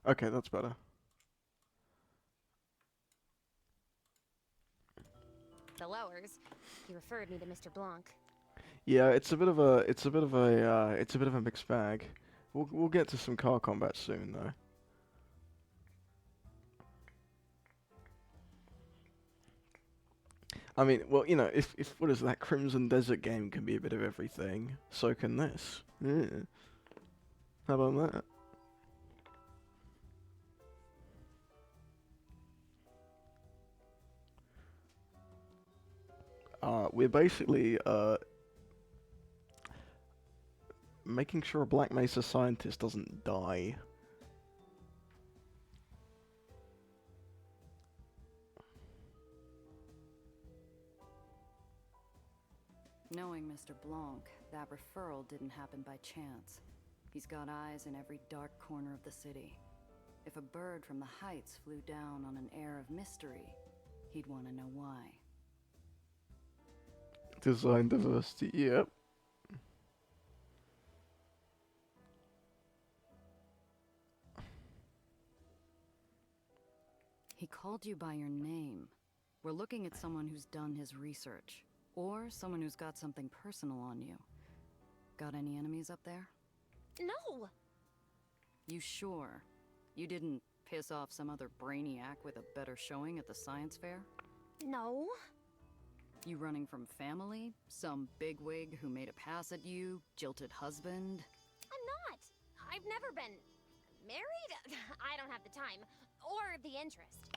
Okay, that's better. The lowers. He referred me to Mr. Blanc. Yeah, it's a bit of a mixed bag. We'll get to some car combat soon though. I mean, well, you know, if what is that Crimson Desert game can be a bit of everything, so can this. Yeah. How about that? We're basically making sure a Black Mesa scientist doesn't die. Knowing Mr. Blanc, that referral didn't happen by chance. He's got eyes in every dark corner of the city. If a bird from the heights flew down on an air of mystery, he'd want to know why. Design diversity, yep. He called you by your name. We're looking at someone who's done his research, or someone who's got something personal on you. Got any enemies up there? No! You sure? You didn't piss off some other brainiac with a better showing at the science fair? No. You running from family? Some bigwig who made a pass at you? Jilted husband? I'm not. I've never been married. I don't have the time or the interest.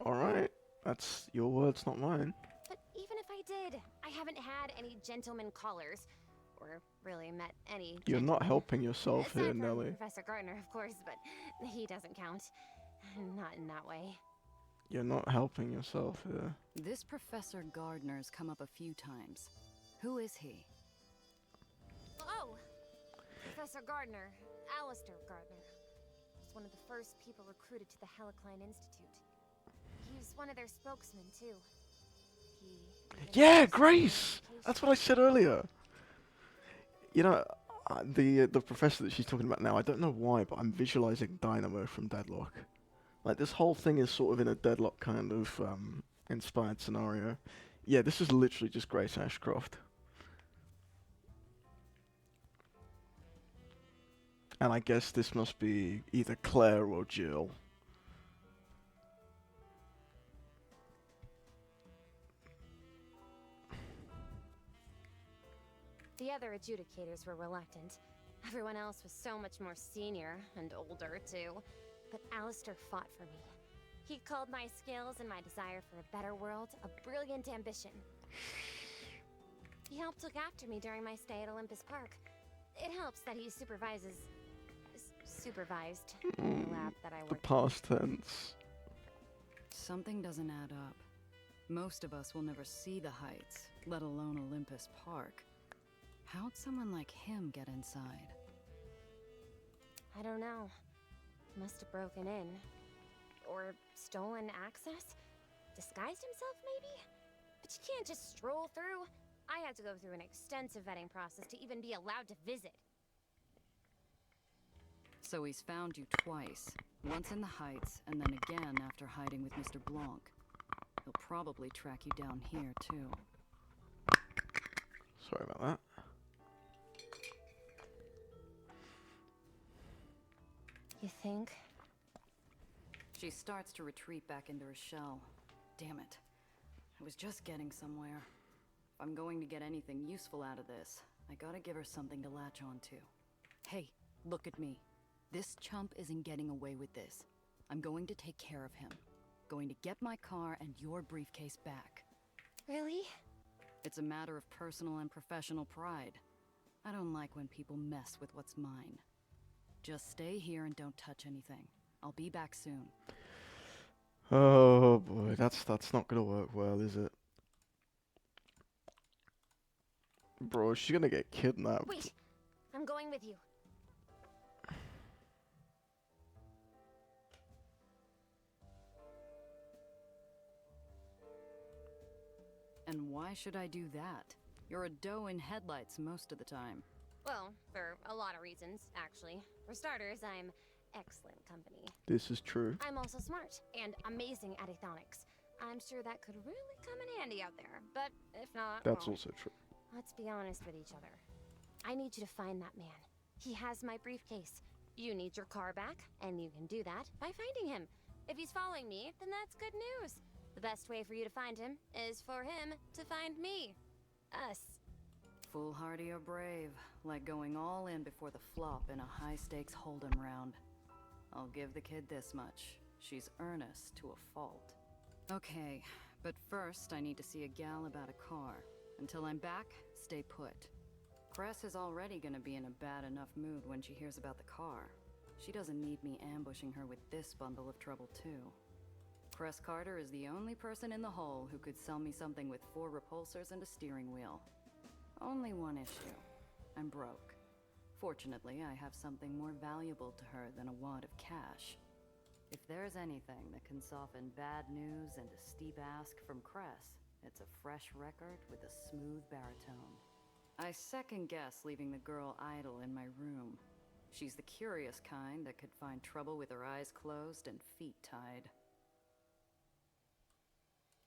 Alright. That's your words, not mine. But even if I did, I haven't had any gentleman callers. Or really met any You're not gentlemen. helping yourself Aside here, from Nelly. Professor Gardner, of course, but he doesn't count. Not in that way. You're not helping yourself here. This Professor Gardner's come up a few times. Who is he? Oh! Professor Gardner, Alistair Gardner, was one of the first people recruited to the Helicline Institute. He's one of their spokesmen, too. Yeah, Grace! That's what I said earlier. You know, the professor that she's talking about now, I don't know why, but I'm visualizing Dynamo from Deadlock. Like, this whole thing is sort of in a Deadlock kind of inspired scenario. Yeah, this is literally just Grace Ashcroft. And I guess this must be either Claire or Jill. The other adjudicators were reluctant. Everyone else was so much more senior and older, too. But Alistair fought for me. He called my skills and my desire for a better world a brilliant ambition. He helped look after me during my stay at Olympus Park. It helps that he supervised the lab that I The worked past tense. Something doesn't add up. Most of us will never see the heights, let alone Olympus Park. How'd someone like him get inside? I don't know. Must have broken in. Or stolen access? Disguised himself, maybe? But you can't just stroll through. I had to go through an extensive vetting process to even be allowed to visit. So he's found you twice. Once in the heights, and then again after hiding with Mr. Blanc. He'll probably track you down here, too. Sorry about that. You think? She starts to retreat back into her shell. Damn it. I was just getting somewhere. If I'm going to get anything useful out of this, I gotta give her something to latch onto. Hey, look at me. This chump isn't getting away with this. I'm going to take care of him. Going to get my car and your briefcase back. Really? It's a matter of personal and professional pride. I don't like when people mess with what's mine. Just stay here and don't touch anything. I'll be back soon. Oh boy, that's not gonna work well, is it? Bro, she's gonna get kidnapped. Wait! I'm going with you. And why should I do that? You're a doe in headlights most of the time. Well, for a lot of reasons, actually. For starters, I'm excellent company. This is true. I'm also smart and amazing at aethonics. I'm sure that could really come in handy out there, but if not, That's well, also true. let's be honest with each other. I need you to find that man. He has my briefcase. You need your car back, and you can do that by finding him. If he's following me, then that's good news. The best way for you to find him is for him to find me. Us. Foolhardy or brave, like going all in before the flop in a high-stakes hold'em round. I'll give the kid this much. She's earnest to a fault. Okay, but first I need to see a gal about a car. Until I'm back, stay put. Cress is already gonna be in a bad enough mood when she hears about the car. She doesn't need me ambushing her with this bundle of trouble too. Cress Carter is the only person in the hole who could sell me something with 4 repulsors and a steering wheel. Only one issue. I'm broke. Fortunately, I have something more valuable to her than a wad of cash. If there's anything that can soften bad news and a steep ask from Cress, it's a fresh record with a smooth baritone. I second guess leaving the girl idle in my room. She's the curious kind that could find trouble with her eyes closed and feet tied.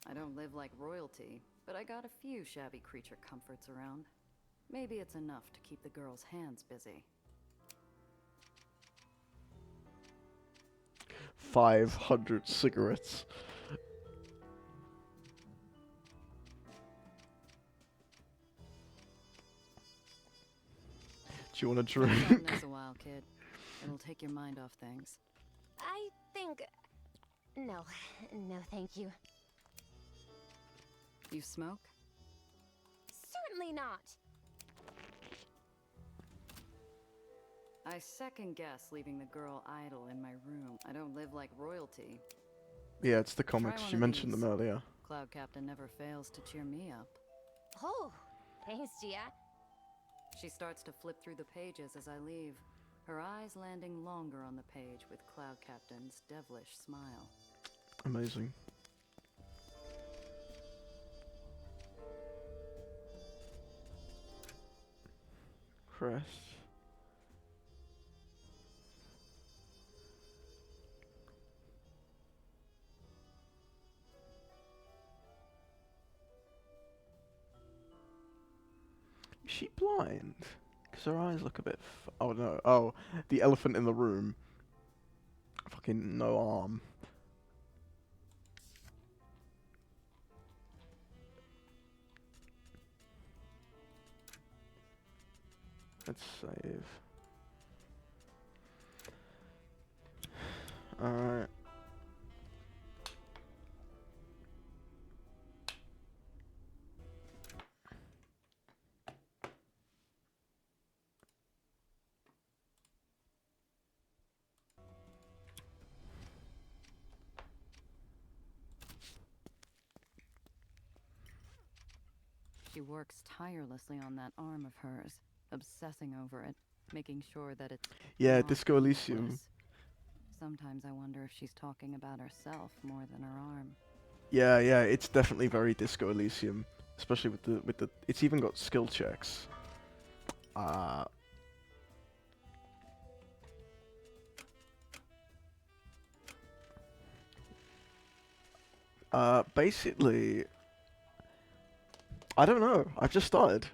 I don't live like royalty, but I got a few shabby creature comforts around. Maybe it's enough to keep the girl's hands busy. 500 cigarettes. Do you want a drink? That's a while, kid. It'll take your mind off things. I think... No, thank you. You smoke? Certainly not. I second guess leaving the girl idle in my room. I don't live like royalty. Yeah, it's the Try comics. one You of mentioned these. them earlier. Cloud Captain never fails to cheer me up. Oh, thanks, Gia. She starts to flip through the pages as I leave, her eyes landing longer on the page with Cloud Captain's devilish smile. Amazing. Crest. Is she blind? Because her eyes look a bit. Oh no. Oh, the elephant in the room. Fucking no arm. Let's save. Alright. She works tirelessly on that arm of hers, obsessing over it, making sure that it's Yeah, not Disco Elysium. useless. Sometimes I wonder if she's talking about herself more than her arm. Yeah, it's definitely very Disco Elysium, especially with the. It's even got skill checks. Basically, I don't know. I've just started.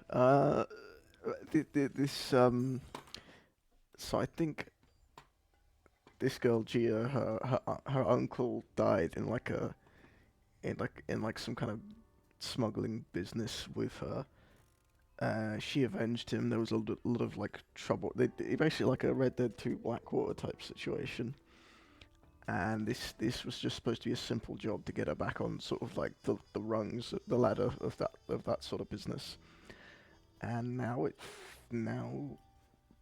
This So I think this girl Gia, her uncle died in like some kind of smuggling business with her. She avenged him. There was a lot of like trouble. They basically like a Red Dead 2 Blackwater type situation. And this was just supposed to be a simple job to get her back on sort of like the rungs, the ladder of that sort of business. And now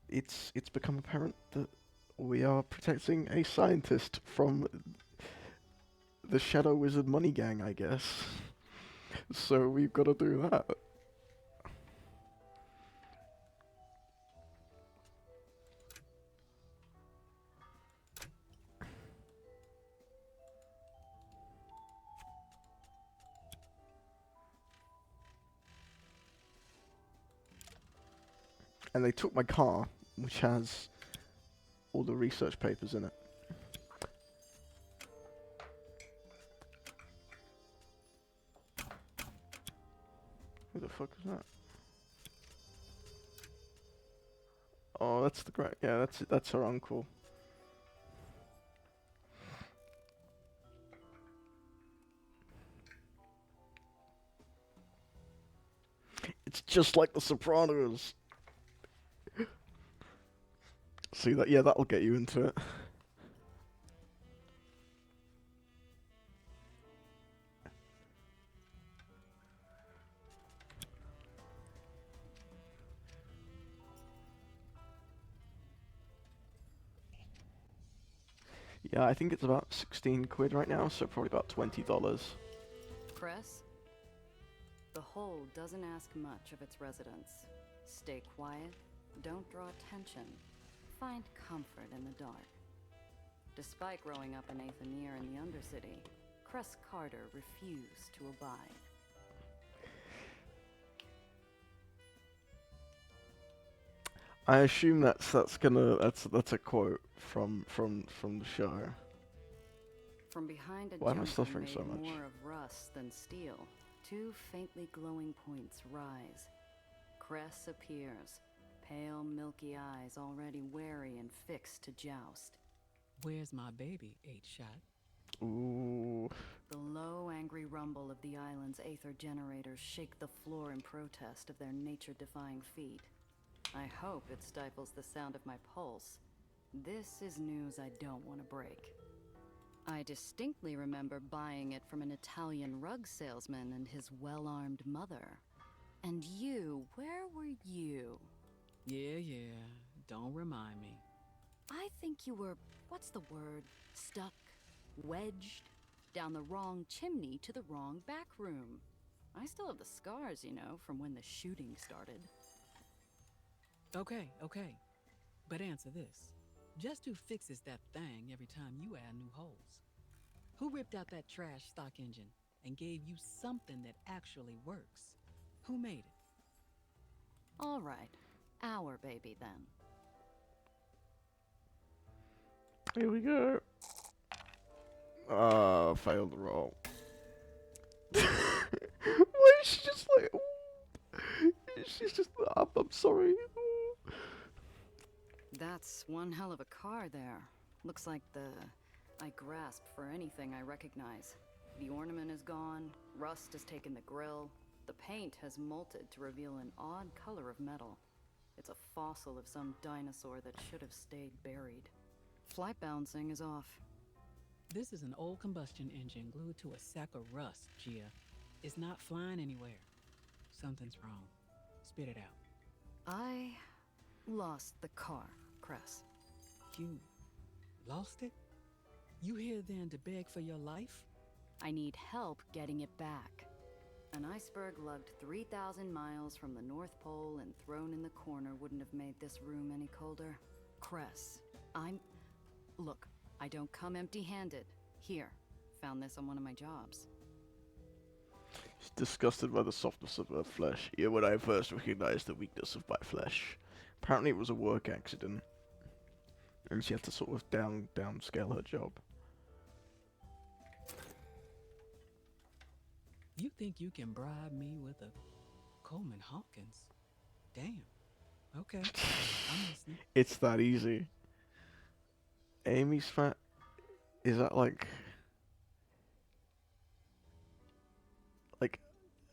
it's become apparent that we are protecting a scientist from the Shadow Wizard money gang, I guess. So we've got to do that. And they took my car, which has all the research papers in it. Who the fuck is that? Oh, that's the great. Yeah, that's her uncle. It's just like The Sopranos. See that? Yeah, that'll get you into it. Yeah, I think it's about 16 quid right now, so probably about $20. Cress? The hole doesn't ask much of its residents. Stay quiet, don't draw attention, find comfort in the dark. Despite growing up in Aether&iron in the Undercity, Cress Carter refused to abide. I assume that's a quote from the show. From behind a Why am I junction suffering made so much? more of rust than steel, two faintly glowing points rise. Cress appears, pale milky eyes already wary and fixed to joust. Where's my baby, 8-shot? Ooh. The low, angry rumble of the island's aether generators shake the floor in protest of their nature-defying feat. I hope it stifles the sound of my pulse. This is news I don't want to break. I distinctly remember buying it from an Italian rug salesman and his well-armed mother. And you, where were you? Yeah, don't remind me. I think you were, what's the word, stuck, wedged, down the wrong chimney to the wrong back room. I still have the scars, you know, from when the shooting started. Okay. But answer this. Just who fixes that thing every time you add new holes? Who ripped out that trash stock engine and gave you something that actually works? Who made it? All right, our baby then. Here we go. Failed the roll. Why is she just like... She's just... I'm sorry. That's one hell of a car there. Looks like I grasp for anything I recognize. The ornament is gone, rust has taken the grill, the paint has molted to reveal an odd color of metal. It's a fossil of some dinosaur that should have stayed buried. Flight balancing is off. This is an old combustion engine glued to a sack of rust, Gia. It's not flying anywhere. Something's wrong. Spit it out. I lost the car, Cress. You lost it? You here then to beg for your life? I need help getting it back. An iceberg lugged 3,000 miles from the North Pole and thrown in the corner wouldn't have made this room any colder. Cress, Look, I don't come empty-handed. Here, found this on one of my jobs. She's disgusted by the softness of her flesh. Here when I first recognized the weakness of my flesh. Apparently it was a work accident. And she had to sort of downscale her job. You think you can bribe me with a Coleman Hawkins? Damn. Okay, I'm listening. It's that easy. Amy's fat. Is that like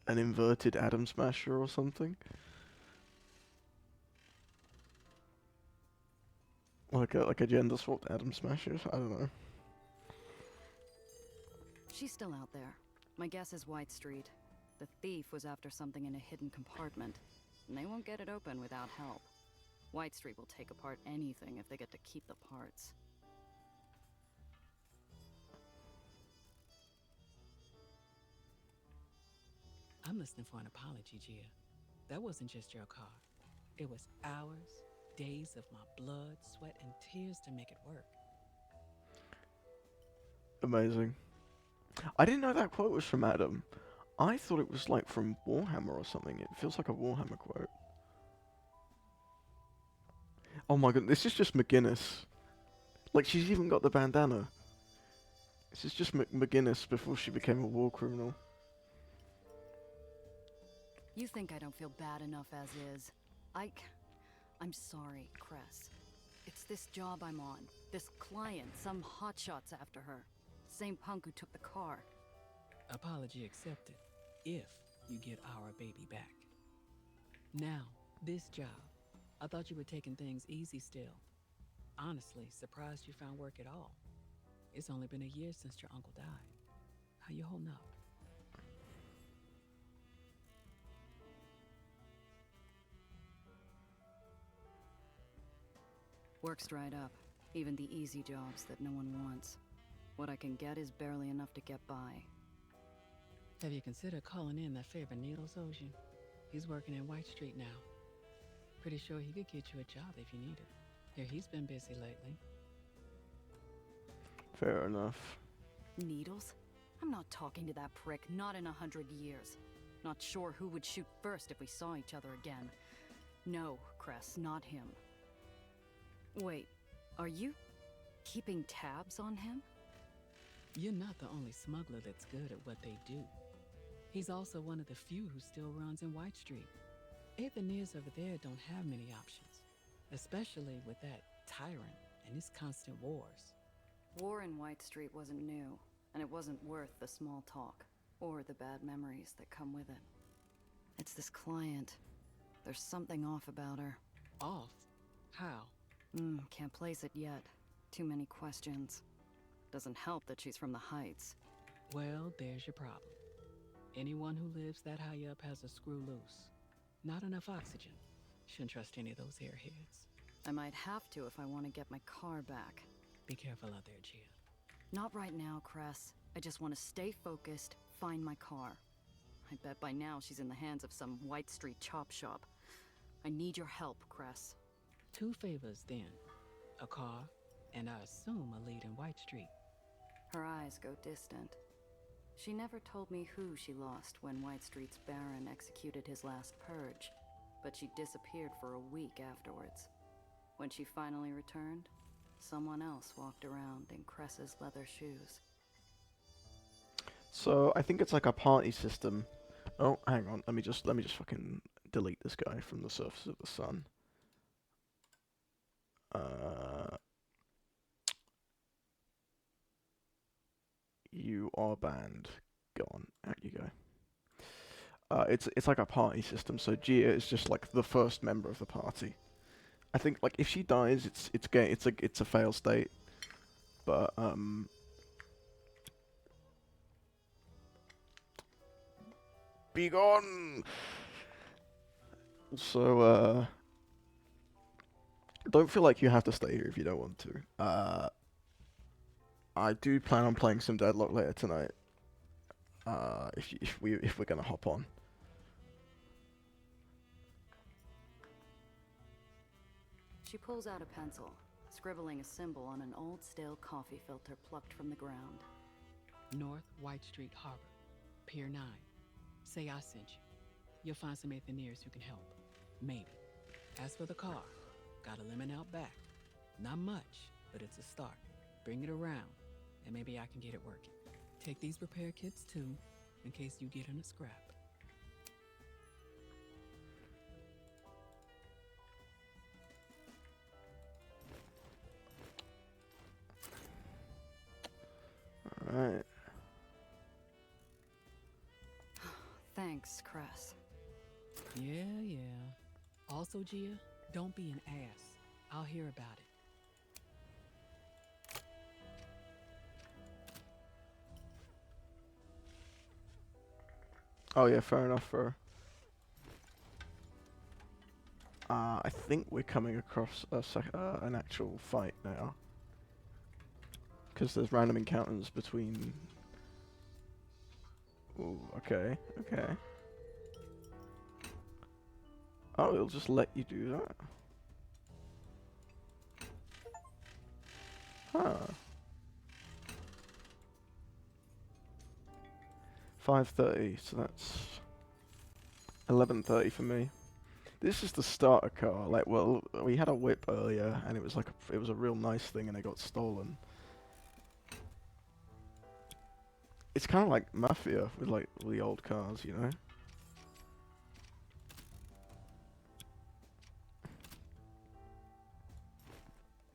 an inverted Atom Smasher or something? Like a gender swapped Atom Smasher? I don't know. She's still out there. My guess is White Street. The thief was after something in a hidden compartment, and they won't get it open without help. White Street will take apart anything if they get to keep the parts. I'm listening for an apology, Gia. That wasn't just your car. It was hours, days of my blood, sweat, and tears to make it work. Amazing. I didn't know that quote was from Adam. I thought it was like from Warhammer or something. It feels like a Warhammer quote. Oh my god, this is just McGinnis. Like, she's even got the bandana. This is just McGinnis before she became a war criminal. You think I don't feel bad enough as is? I'm sorry, Cress. It's this job I'm on. This client, some hotshot's after her. Same punk who took the car. Apology accepted, if you get our baby back. Now, this job. I thought you were taking things easy still. Honestly, surprised you found work at all. It's only been a year since your uncle died. How you holding up? Work's dried up. Even the easy jobs that no one wants. What I can get is barely enough to get by. Have you considered calling in that favor Needles owes you? He's working in White Street now. Pretty sure he could get you a job if you need it. Here, he's been busy lately. Fair enough. Needles? I'm not talking to that prick, not in 100 years. Not sure who would shoot first if we saw each other again. No, Cress, not him. Wait, are you keeping tabs on him? You're not the only smuggler that's good at what they do. He's also one of the few who still runs in White Street. Aether&iron over there don't have many options, especially with that tyrant and his constant wars. War in White Street wasn't new, and it wasn't worth the small talk, or the bad memories that come with it. It's this client. There's something off about her. Off? How? Can't place it yet. Too many questions. Doesn't help that she's from the Heights. Well, there's your problem. Anyone who lives that high up has a screw loose. Not enough oxygen. Shouldn't trust any of those airheads. I might have to if I want to get my car back. Be careful out there, Gia. Not right now, Cress. I just want to stay focused, find my car. I bet by now she's in the hands of some White Street chop shop. I need your help, Cress. 2 favors, then. A car, and I assume a lead in White Street. Her eyes go distant. She never told me who she lost when White Street's Baron executed his last purge, but she disappeared for a week afterwards. When she finally returned, someone else walked around in Cress's leather shoes. So I think it's like a party system. Oh, hang on. Let me just fucking delete this guy from the surface of the sun. You are banned. Gone. Out you go. It's like a party system. So Gia is just like the first member of the party. I think like if she dies, it's a fail state. But be gone. So don't feel like you have to stay here if you don't want to. I do plan on playing some Deadlock later tonight. If we're gonna hop on. She pulls out a pencil, scribbling a symbol on an old stale coffee filter plucked from the ground. North White Street Harbor, Pier 9. Say I sent you. You'll find some Aether&iron who can help. Maybe. As for the car, got a lemon out back. Not much, but it's a start. Bring it around, and maybe I can get it working. Take these repair kits too, in case you get in a scrap. Alright. Thanks, Cress. Yeah. Also, Gia, don't be an ass. I'll hear about it. Oh yeah, fair enough, bro. I think we're coming across an actual fight now. Because there's random encounters between... Ooh, okay. Oh, it'll just let you do that. Huh. 5:30, so that's 11:30 for me. This is the starter car. Like, well, we had a whip earlier, and it was like it was a real nice thing, and it got stolen. It's kind of like Mafia with like the old cars, you know.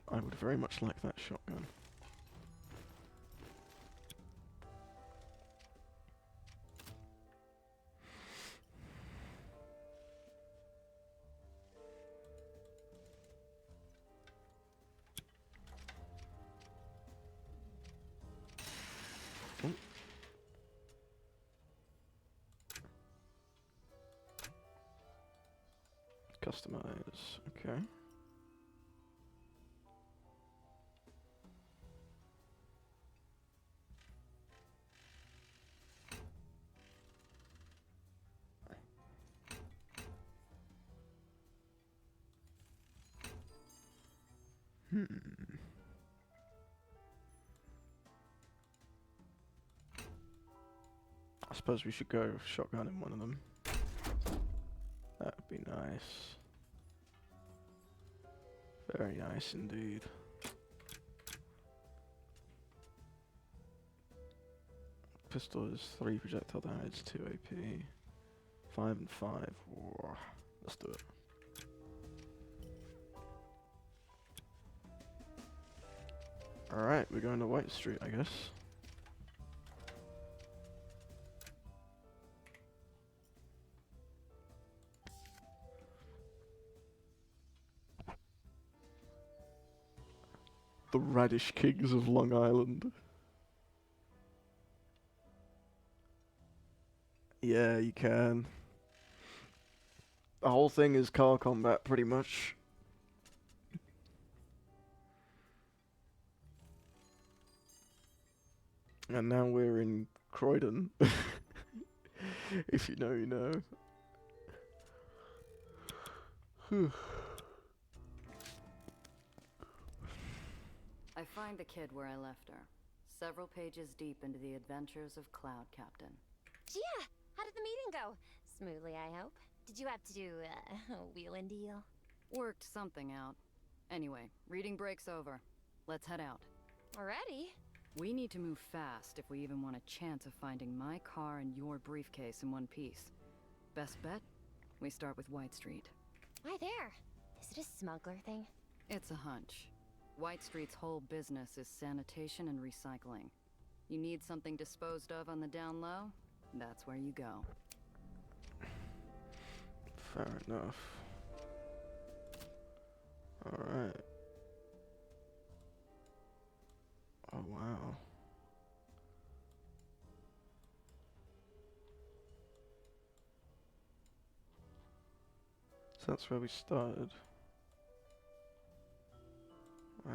I would very much like that shotgun. Ooh. Customize, okay. Hmm. I suppose we should go shotgun in one of them. That would be nice. Very nice indeed. Pistol is 3 projectile damage, 2 AP. 5 and 5. Whoa. Let's do it. Alright, we're going to White Street, I guess. The Radish Kings of Long Island. Yeah, you can. The whole thing is car combat, pretty much. And now we're in Croydon. If you know, you know. Whew. I find the kid where I left her. Several pages deep into the adventures of Cloud Captain. Gia, how did the meeting go? Smoothly, I hope. Did you have to do a wheel and deal? Worked something out. Anyway, reading break's over. Let's head out. Already? We need to move fast if we even want a chance of finding my car and your briefcase in one piece. Best bet? We start with White Street. Why there? Is it a smuggler thing? It's a hunch. White Street's whole business is sanitation and recycling. You need something disposed of on the down low? That's where you go. Fair enough. Alright. Oh wow. So that's where we started. Wow.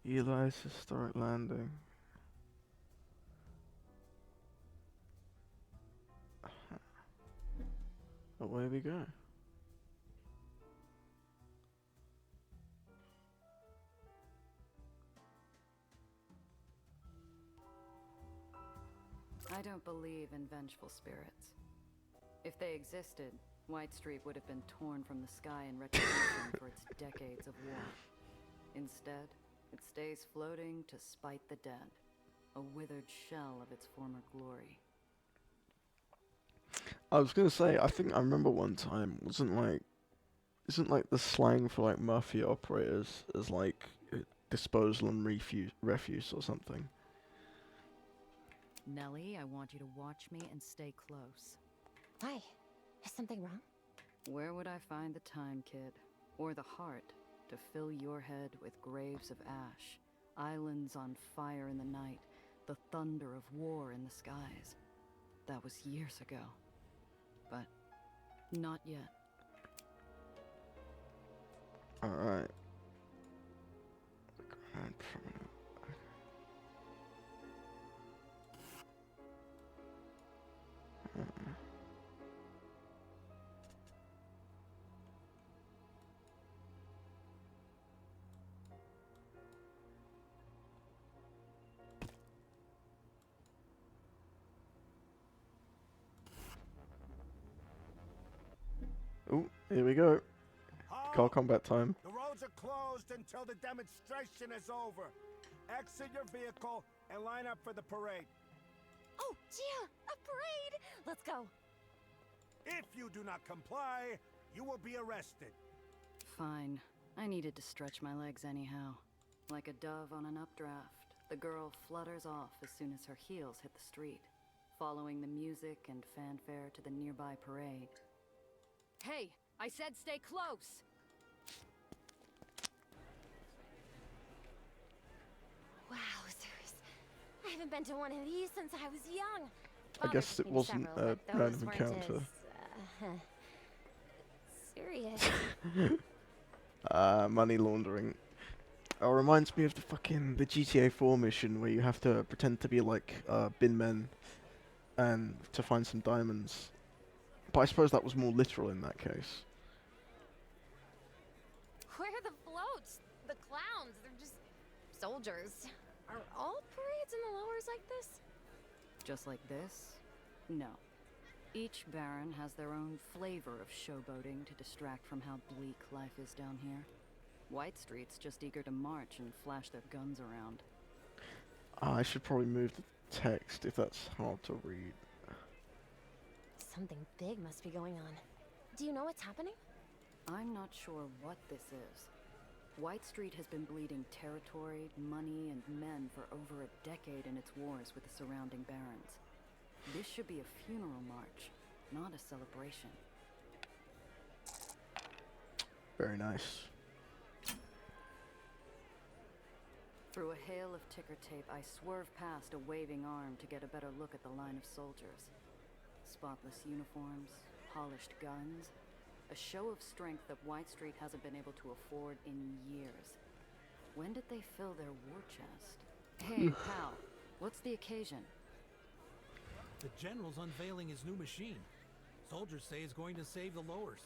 Eli's Historic Landing. Away we go. I don't believe in vengeful spirits. If they existed, White Street would have been torn from the sky in retribution for its decades of war. Instead, it stays floating to spite the dead, a withered shell of its former glory. I was gonna say, I think I remember one time, isn't like the slang for like mafia operators as like disposal and refuse or something? Nellie, I want you to watch me and stay close. Why? Is something wrong? Where would I find the time, kid? Or the heart to fill your head with graves of ash, islands on fire in the night, the thunder of war in the skies? That was years ago. But not yet. Alright. Grand Promenade. Oh, here we go. Car Halt! combat time. The roads are closed until the demonstration is over. Exit your vehicle and line up for the parade. Oh, Gia, a parade! Let's go. If you do not comply, you will be arrested. Fine. I needed to stretch my legs anyhow. Like a dove on an updraft, the girl flutters off as soon as her heels hit the street, following the music and fanfare to the nearby parade. Hey, I said stay close! Wowzers. I haven't been to one of these since I was young. I guess it wasn't a random encounter. Serious. Money laundering. Oh, reminds me of the GTA 4 mission where you have to pretend to be like bin men and to find some diamonds. But I suppose that was more literal in that case. Where are the floats? The clowns? They're just soldiers. Are all parades in the lowers like this? Just like this? No. Each baron has their own flavor of showboating to distract from how bleak life is down here. White Street's just eager to march and flash their guns around. I should probably move the text if that's hard to read. Something big must be going on. Do you know what's happening? I'm not sure what this is. White Street has been bleeding territory, money, and men for over a decade in its wars with the surrounding barons. This should be a funeral march, not a celebration. Very nice. Through a hail of ticker tape, I swerve past a waving arm to get a better look at the line of soldiers. Spotless uniforms, polished guns, a show of strength that White Street hasn't been able to afford in years. When did they fill their war chest? Hey, pal, what's the occasion? The general's unveiling his new machine. Soldiers say it's going to save the lowers.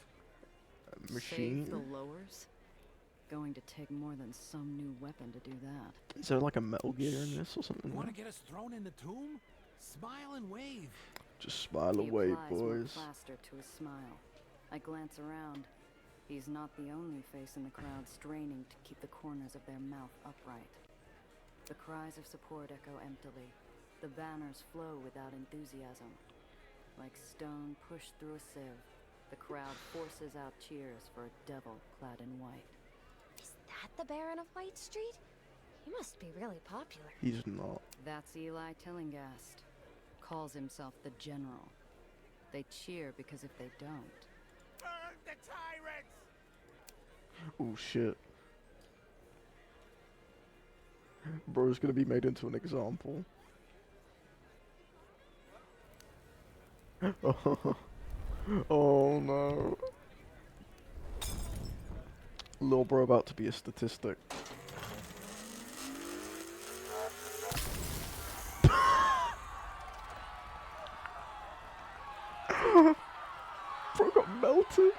Machine? Save the lowers? Going to take more than some new weapon to do that. Is there like a Metal Gear in this or something? Want to get us thrown in the tomb? Smile and wave. Just smile He away, applies more boys. plaster to his smile. I glance around. He's not the only face in the crowd straining to keep the corners of their mouth upright. The cries of support echo emptily. The banners flow without enthusiasm. Like stone pushed through a sieve, the crowd forces out cheers for a devil clad in white. Is that the Baron of White Street? He must be really popular. He's not. That's Eli Tillinghast. Calls himself the General. They cheer because if they don't... Burn the tyrants! Oh shit. Bro's gonna be made into an example. Oh no. Little bro about to be a statistic. Bro got melted.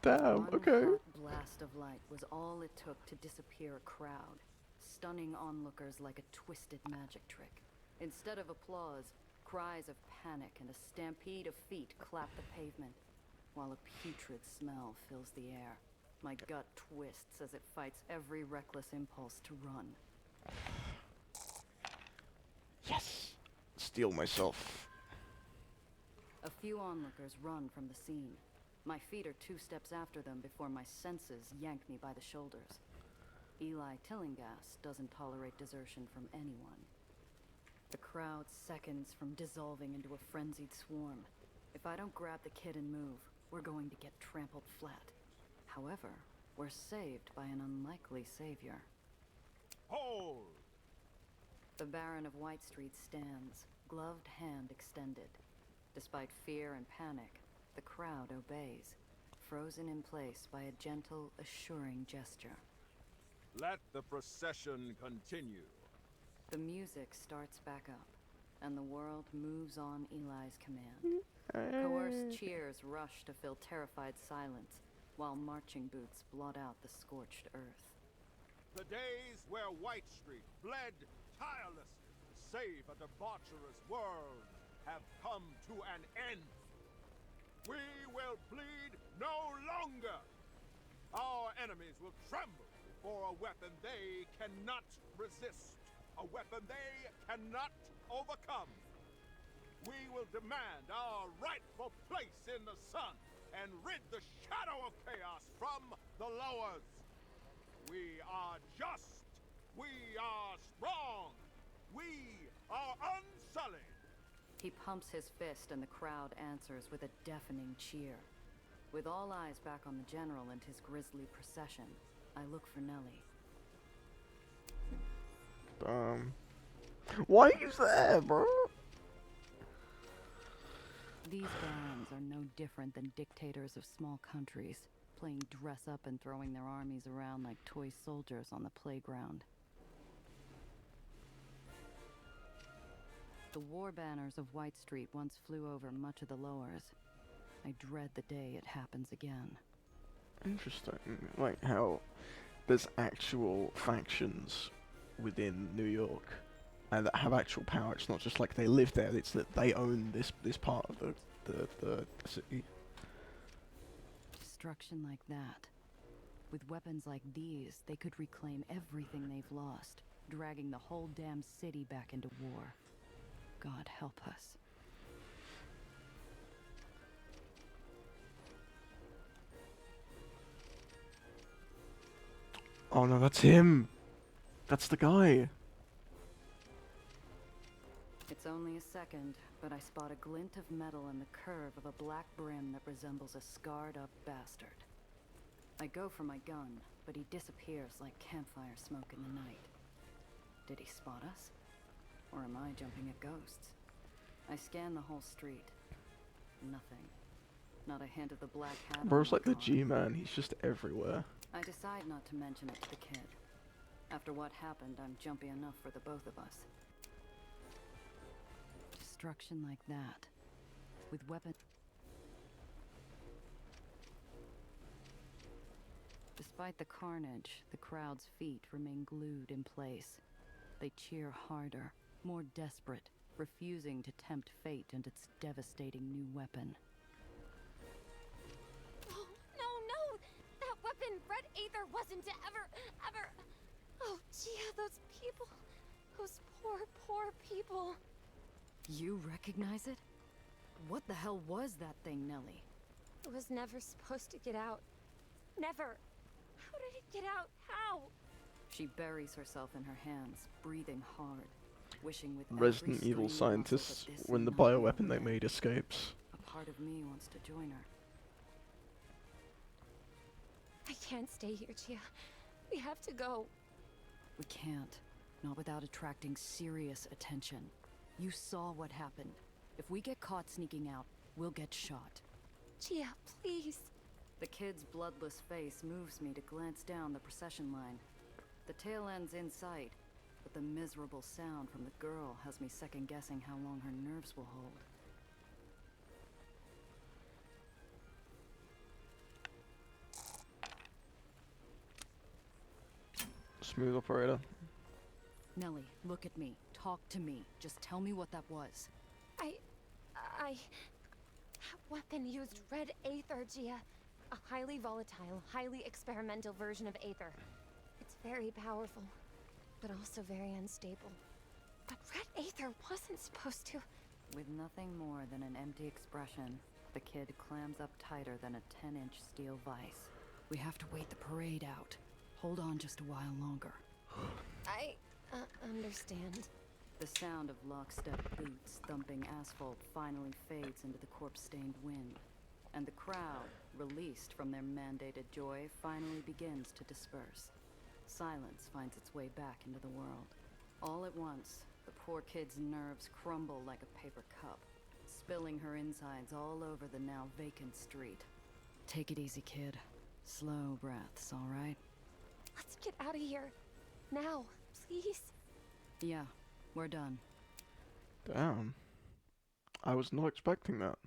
Damn, One okay. hot blast of light was all it took to disappear a crowd, stunning onlookers like a twisted magic trick. Instead of applause, cries of panic and a stampede of feet clap the pavement, while a putrid smell fills the air. My gut twists as it fights every reckless impulse to run. Yes! Steal myself. A few onlookers run from the scene. My feet are 2 steps after them before my senses yank me by the shoulders. Eli Tillinghast doesn't tolerate desertion from anyone. The crowd seconds from dissolving into a frenzied swarm. If I don't grab the kid and move, we're going to get trampled flat. However, we're saved by an unlikely savior. Hold! The Baron of White Street stands, gloved hand extended. Despite fear and panic, the crowd obeys, frozen in place by a gentle, assuring gesture. Let the procession continue. The music starts back up, and the world moves on Eli's command. Coerced cheers rush to fill terrified silence, while marching boots blot out the scorched earth. The days where White Street bled tirelessly, save a debaucherous world have come to an end. We will bleed no longer. Our enemies will tremble before a weapon they cannot resist, a weapon they cannot overcome. We will demand our rightful place in the sun and rid the shadow of chaos from the lowers. We are just. We are strong. We are unsullied. He pumps his fist and the crowd answers with a deafening cheer. With all eyes back on the general and his grisly procession, I look for Nellie. Why are you there, bro? These barons are no different than dictators of small countries, playing dress up and throwing their armies around like toy soldiers on the playground. The war banners of White Street once flew over much of the lowers. I dread the day it happens again. Interesting. Like how there's actual factions within New York and that have actual power. It's not just like they live there, it's that they own this part of the city. Destruction like that. With weapons like these, they could reclaim everything they've lost, dragging the whole damn city back into war. God help us. Oh no, that's him! That's the guy! It's only a second, but I spot a glint of metal in the curve of a black brim that resembles a scarred-up bastard. I go for my gun, but he disappears like campfire smoke in the night. Did he spot us? Or am I jumping at ghosts? I scan the whole street. Nothing. Not a hint of the black hat. Bro's like the G-man, he's just everywhere. I decide not to mention it to the kid. After what happened, I'm jumpy enough for the both of us. Destruction like that. With weapons. Despite the carnage, the crowd's feet remain glued in place. They cheer harder, more desperate, refusing to tempt fate and its devastating new weapon. Oh, no! That weapon, red aether, wasn't to ever... Oh, Gia, those people. Those poor people. You recognize it? What the hell was that thing, Nellie? It was never supposed to get out. Never. How did it get out? How? She buries herself in her hands, breathing hard, wishing with Resident every Evil scream muscle scientists, that this when the not be bioweapon over they there. made escapes. A part of me wants to join her. I can't stay here, Gia. We have to go. We can't. Not without attracting serious attention. You saw what happened. If we get caught sneaking out, we'll get shot. Gia, please. The kid's bloodless face moves me to glance down the procession line. The tail end's in sight, but the miserable sound from the girl has me second-guessing how long her nerves will hold. Smooth operator. Nellie, look at me. Talk to me. Just tell me what that was. That weapon used red aether, Gia. A highly volatile, highly experimental version of aether. It's very powerful, but also very unstable. But red aether wasn't supposed to... With nothing more than an empty expression, the kid clams up tighter than a 10-inch steel vise. We have to wait the parade out. Hold on just a while longer. I understand. The sound of lockstep boots thumping asphalt finally fades into the corpse-stained wind, and the crowd, released from their mandated joy, finally begins to disperse. Silence finds its way back into the world. All at once, the poor kid's nerves crumble like a paper cup, spilling her insides all over the now vacant street. Take it easy, kid. Slow breaths, all right? Let's get out of here. Now, please. Yeah, we're done. Damn. I was not expecting that.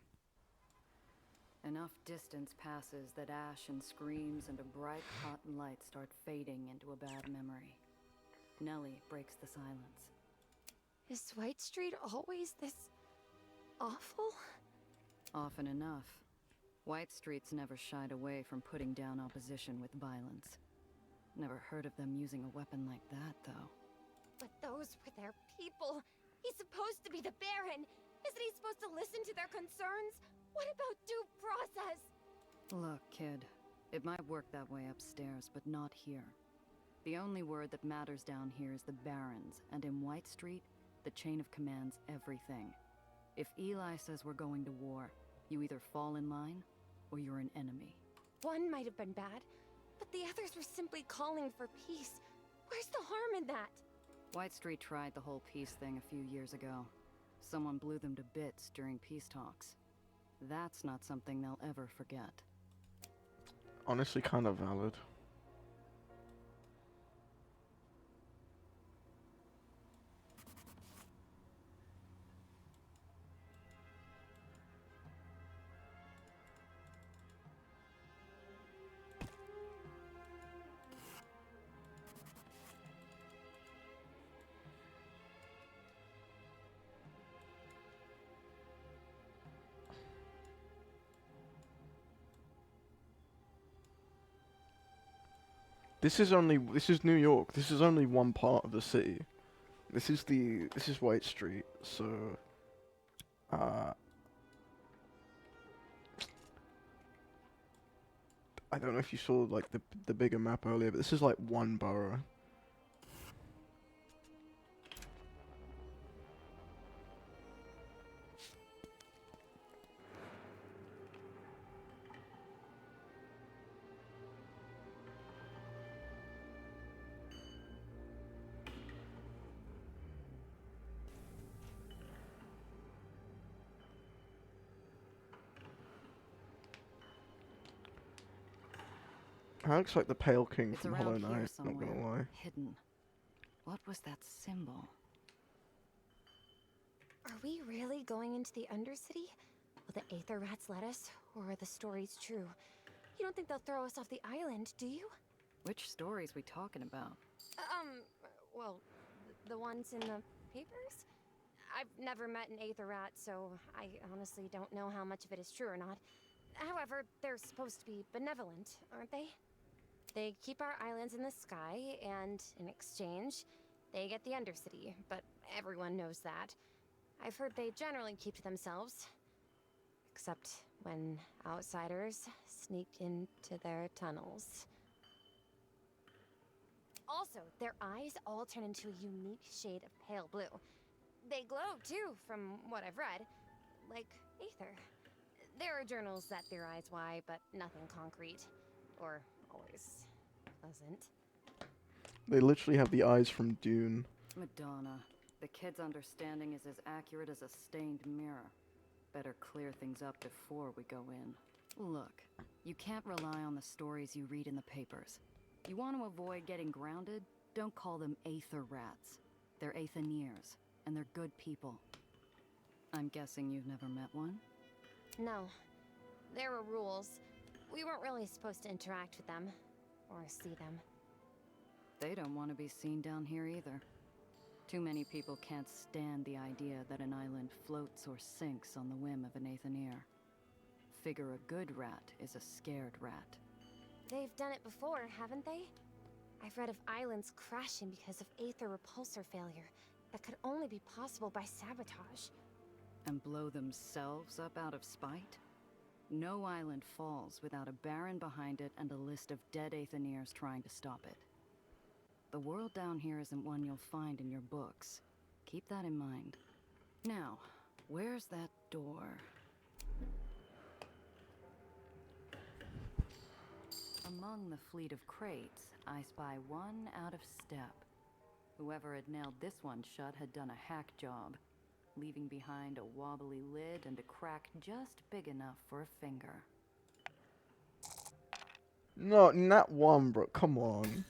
Enough distance passes that ash and screams and a bright hot light start fading into a bad memory. Nellie breaks the silence. Is White Street always this awful? Often enough. White Street's never shied away from putting down opposition with violence. Never heard of them using a weapon like that, though. But those were their people. He's supposed to be the Baron. Isn't he supposed to listen to their concerns? What about due process? Look, kid. It might work that way upstairs, but not here. The only word that matters down here is the Barons, and in White Street, the chain of command's everything. If Eli says we're going to war, you either fall in line, or you're an enemy. One might have been bad, but the others were simply calling for peace. Where's the harm in that? White Street tried the whole peace thing a few years ago. Someone blew them to bits during peace talks. That's not something they'll ever forget. Honestly, kind of valid. This is New York. This is only one part of the city. This is White Street. So, I don't know if you saw like the bigger map earlier, but this is like one borough. That looks like the Pale King It's from around Hollow here Knight, not somewhere, gonna lie. hidden. What was that symbol? Are we really going into the Undercity? Will the Aether Rats let us, or are the stories true? You don't think they'll throw us off the island, do you? Which stories we talking about? Well, the ones in the papers? I've never met an Aether Rat, so I honestly don't know how much of it is true or not. However, they're supposed to be benevolent, aren't they? They keep our islands in the sky, and in exchange, they get the Undercity, but everyone knows that. I've heard they generally keep to themselves. Except when outsiders sneak into their tunnels. Also, their eyes all turn into a unique shade of pale blue. They glow, too, from what I've read. Like Aether. There are journals that theorize why, but nothing concrete. Or always pleasant. They literally have the eyes from Dune. Madonna. The kid's understanding is as accurate as a stained mirror. Better clear things up before we go in. Look, you can't rely on the stories you read in the papers. You want to avoid getting grounded? Don't call them Aether Rats. They're Aethaniers, and they're good people. I'm guessing you've never met one? No. There were rules. We weren't really supposed to interact with them. Or see them. They don't want to be seen down here either. Too many people can't stand the idea that an island floats or sinks on the whim of an Aethanier. Figure a good rat is a scared rat. They've done it before, haven't they? I've read of islands crashing because of Aether repulsor failure that could only be possible by sabotage. And blow themselves up out of spite? No island falls without a Baron behind it and a list of dead Aethaniers trying to stop it. The world down here isn't one you'll find in your books. Keep that in mind. Now, where's that door? Among the fleet of crates, I spy one out of step. Whoever had nailed this one shut had done a hack job, leaving behind a wobbly lid and a crack just big enough for a finger. No, not one, bro. Come on.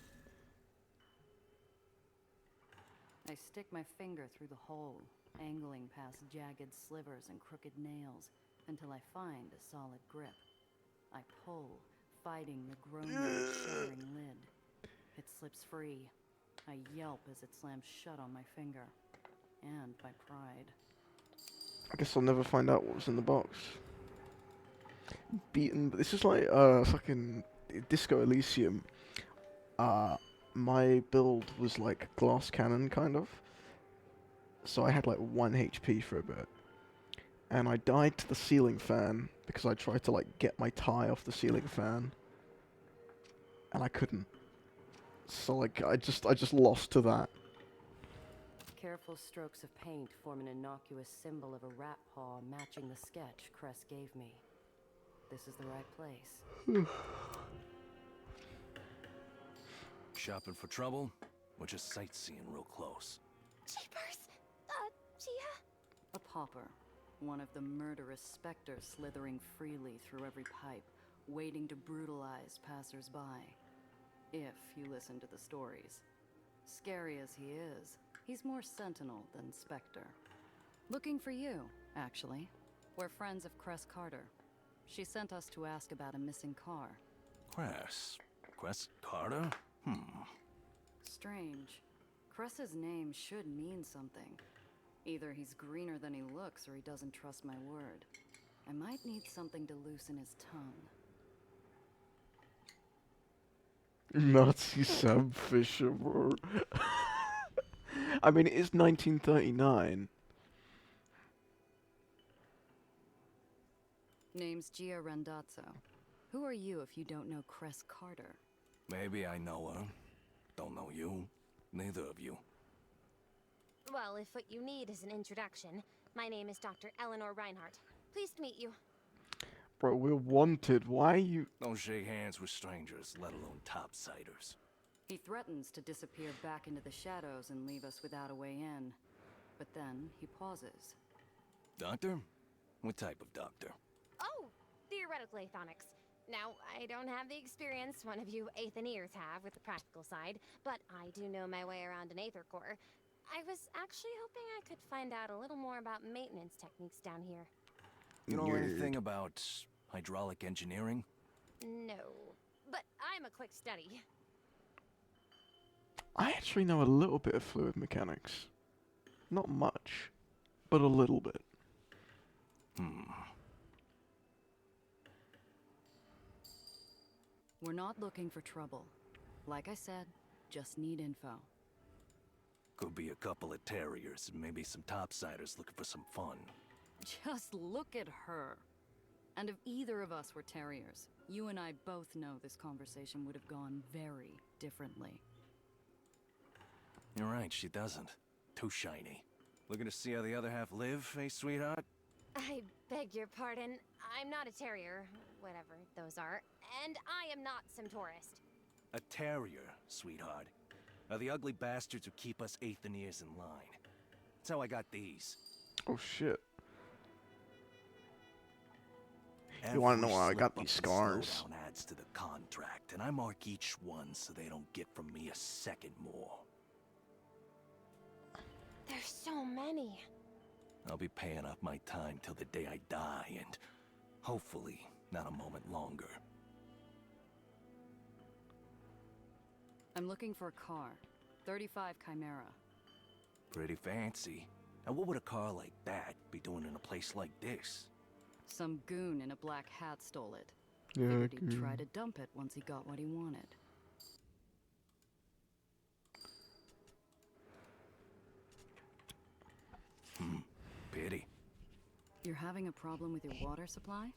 I stick my finger through the hole, angling past jagged slivers and crooked nails, until I find a solid grip. I pull, fighting the groaning and shattering lid. It slips free. I yelp as it slams shut on my finger. and my pride. I guess I'll never find out what was in the box. Beaten. This is like fucking Disco Elysium. My build was like glass cannon kind of. So I had like 1 HP for a bit. And I died to the ceiling fan because I tried to like get my tie off the ceiling fan. And I couldn't. So like I just lost to that. Careful strokes of paint form an innocuous symbol of a rat paw matching the sketch Cress gave me. This is the right place. Shopping for trouble? Or just sightseeing real close? Jeepers! Gia? A pauper. One of the murderous specters slithering freely through every pipe, waiting to brutalize passers-by. If you listen to the stories. Scary as he is, he's more sentinel than specter. Looking for you, actually. We're friends of Cress Carter. She sent us to ask about a missing car. Cress Carter? Strange. Cress's name should mean something. Either he's greener than he looks, or he doesn't trust my word. I might need something to loosen his tongue. Nazi Sam Fisher, bro. I mean, it is 1939. Name's Gia Randazzo. Who are you if you don't know Cress Carter? Maybe I know her. Don't know you. Neither of you. Well, if what you need is an introduction, my name is Dr. Eleanor Reinhardt. Pleased to meet you. Bro, we're wanted. Why are you... Don't shake hands with strangers, let alone topsiders. He threatens to disappear back into the shadows and leave us without a way in. But then he pauses. Doctor? What type of doctor? Oh, theoretical aethonics. Now, I don't have the experience one of you aethaniers have with the practical side, but I do know my way around an aether core. I was actually hoping I could find out a little more about maintenance techniques down here. You know anything about hydraulic engineering? No, but I'm a quick study. I actually know a little bit of fluid mechanics. Not much, but a little bit. We're not looking for trouble. Like I said, just need info. Could be a couple of terriers and maybe some topsiders looking for some fun. Just look at her. And if either of us were terriers, you and I both know this conversation would have gone very differently. You're right, she doesn't. Too shiny. Looking to see how the other half live, eh, sweetheart? I beg your pardon. I'm not a terrier, whatever those are, and I am not some tourist. A terrier, sweetheart. Are the ugly bastards who keep us Aethaniers in line. That's how I got these. Oh shit. You wanna know how I got these scars? Slowdown adds to the contract, and I mark each one so they don't get from me a second more. There's so many. I'll be paying off my time till the day I die, and hopefully not a moment longer. I'm looking for a car. 35 Chimera. Pretty fancy. And what would a car like that be doing in a place like this? Some goon in a black hat stole it. Yeah, Figured he'd try to dump it once he got what he wanted. Pity. You're having a problem with your water supply?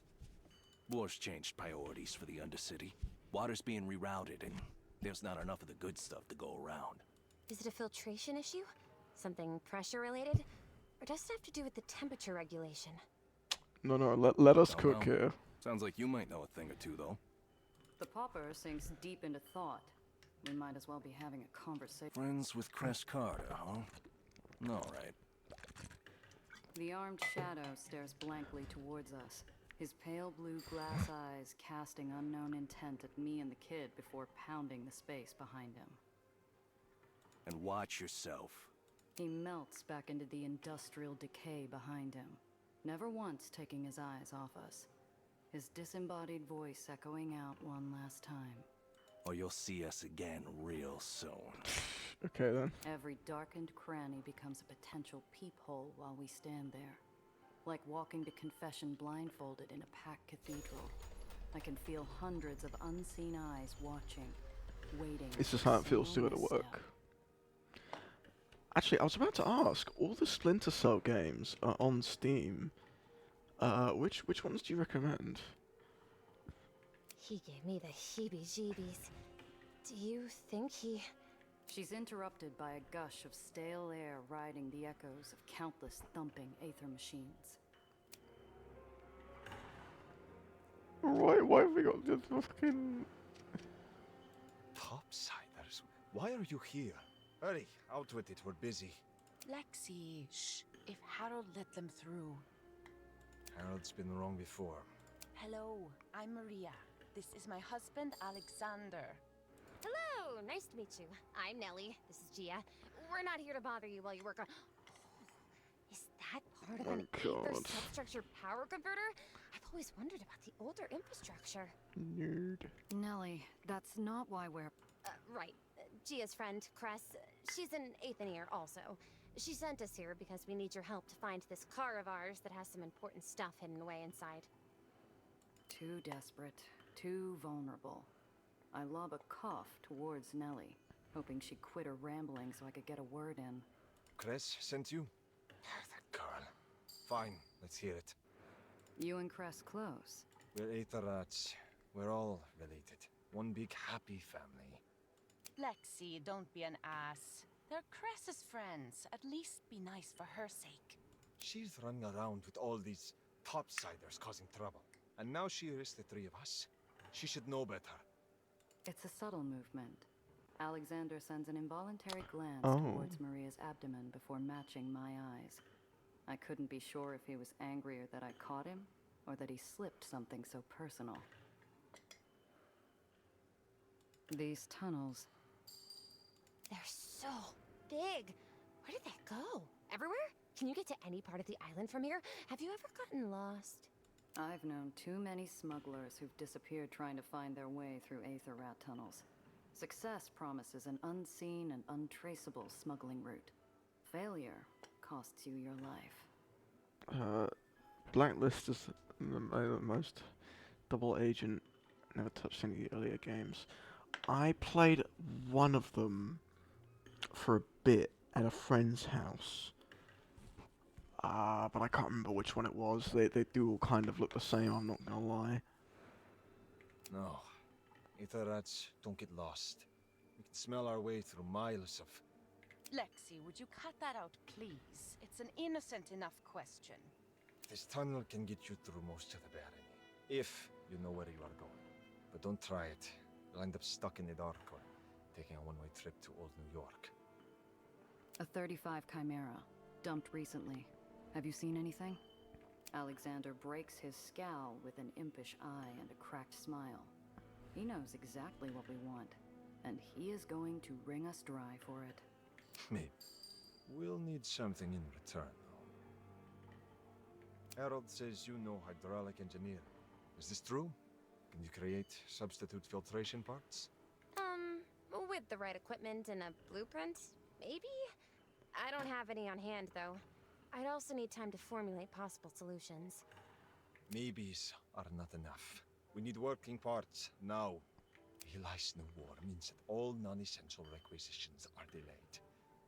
War's changed priorities for the Undercity. Water's being rerouted, and there's not enough of the good stuff to go around. Is it a filtration issue? Something pressure related? Or does it have to do with the temperature regulation? No, let us Don't cook know. here. Sounds like you might know a thing or two, though. The pauper sinks deep into thought. We might as well be having a conversation. Friends with Cress Carter, huh? Alright. The armed shadow stares blankly towards us, his pale blue glass eyes casting unknown intent at me and the kid before pounding the space behind him. And watch yourself. He melts back into the industrial decay behind him, never once taking his eyes off us, his disembodied voice echoing out one last time. or you'll see us again real soon. Okay then. Every darkened cranny becomes a potential peephole while we stand there. Like walking to confession blindfolded in a packed cathedral. I can feel hundreds of unseen eyes watching, waiting. It's just for how a it feels to single go to misstep. work. Actually, I was about to ask, all the Splinter Cell games are on Steam. Which ones do you recommend? He gave me the heebie-jeebies. Do you think he... She's interrupted by a gush of stale air riding the echoes of countless thumping aether machines. Why have we got this fucking... Topsiders? Why are you here? Hurry, out with it, we're busy. Lexi, shh. If Harold let them through. Harold's been wrong before. Hello, I'm Maria. This is my husband, Alexander. Hello, nice to meet you. I'm Nellie. This is Gia. We're not here to bother you while you work on... Is that part of an aether substructure power converter? I've always wondered about the older infrastructure. Nerd. Nellie, that's not why we're... Right. Gia's friend, Cress, she's an aether also. She sent us here because we need your help to find this car of ours that has some important stuff hidden away inside. Too desperate, too vulnerable. I lob a cough towards Nellie, hoping she'd quit her rambling so I could get a word in. Cress sent you? That girl. Fine, let's hear it. You and Cress close. We're Aetherats. We're all related. One big happy family. Lexi, don't be an ass. They're Cress's friends. At least be nice for her sake. She's running around with all these topsiders causing trouble. And now she risks the three of us. She should know better. It's a subtle movement. Alexander sends an involuntary glance Oh. towards Maria's abdomen before matching my eyes. I couldn't be sure if he was angrier that I caught him, or that he slipped something so personal. These tunnels... They're so big. Where did they go? Everywhere? Can you get to any part of the island from here? Have you ever gotten lost? I've known too many smugglers who've disappeared trying to find their way through aether rat tunnels. Success promises an unseen and untraceable smuggling route. Failure costs you your life. Blacklist is the most double agent. Never touched any of the earlier games. I played one of them for a bit at a friend's house. But I can't remember which one it was. They do all kind of look the same, I'm not gonna lie. No. Aetherats don't get lost. We can smell our way through miles of... Lexi, would you cut that out, please? It's an innocent enough question. This tunnel can get you through most of the barony, if you know where you are going. But don't try it. You'll end up stuck in the dark or taking a one-way trip to old New York. A 35 Chimera, dumped recently. Have you seen anything? Alexander breaks his scowl with an impish eye and a cracked smile. He knows exactly what we want, and he is going to wring us dry for it. Maybe. We'll need something in return, though. Harold says you know hydraulic engineering. Is this true? Can you create substitute filtration parts? With the right equipment and a blueprint, maybe? I don't have any on hand, though. I'd also need time to formulate possible solutions. Maybes are not enough. We need working parts now. Eli's new war means that all non-essential requisitions are delayed.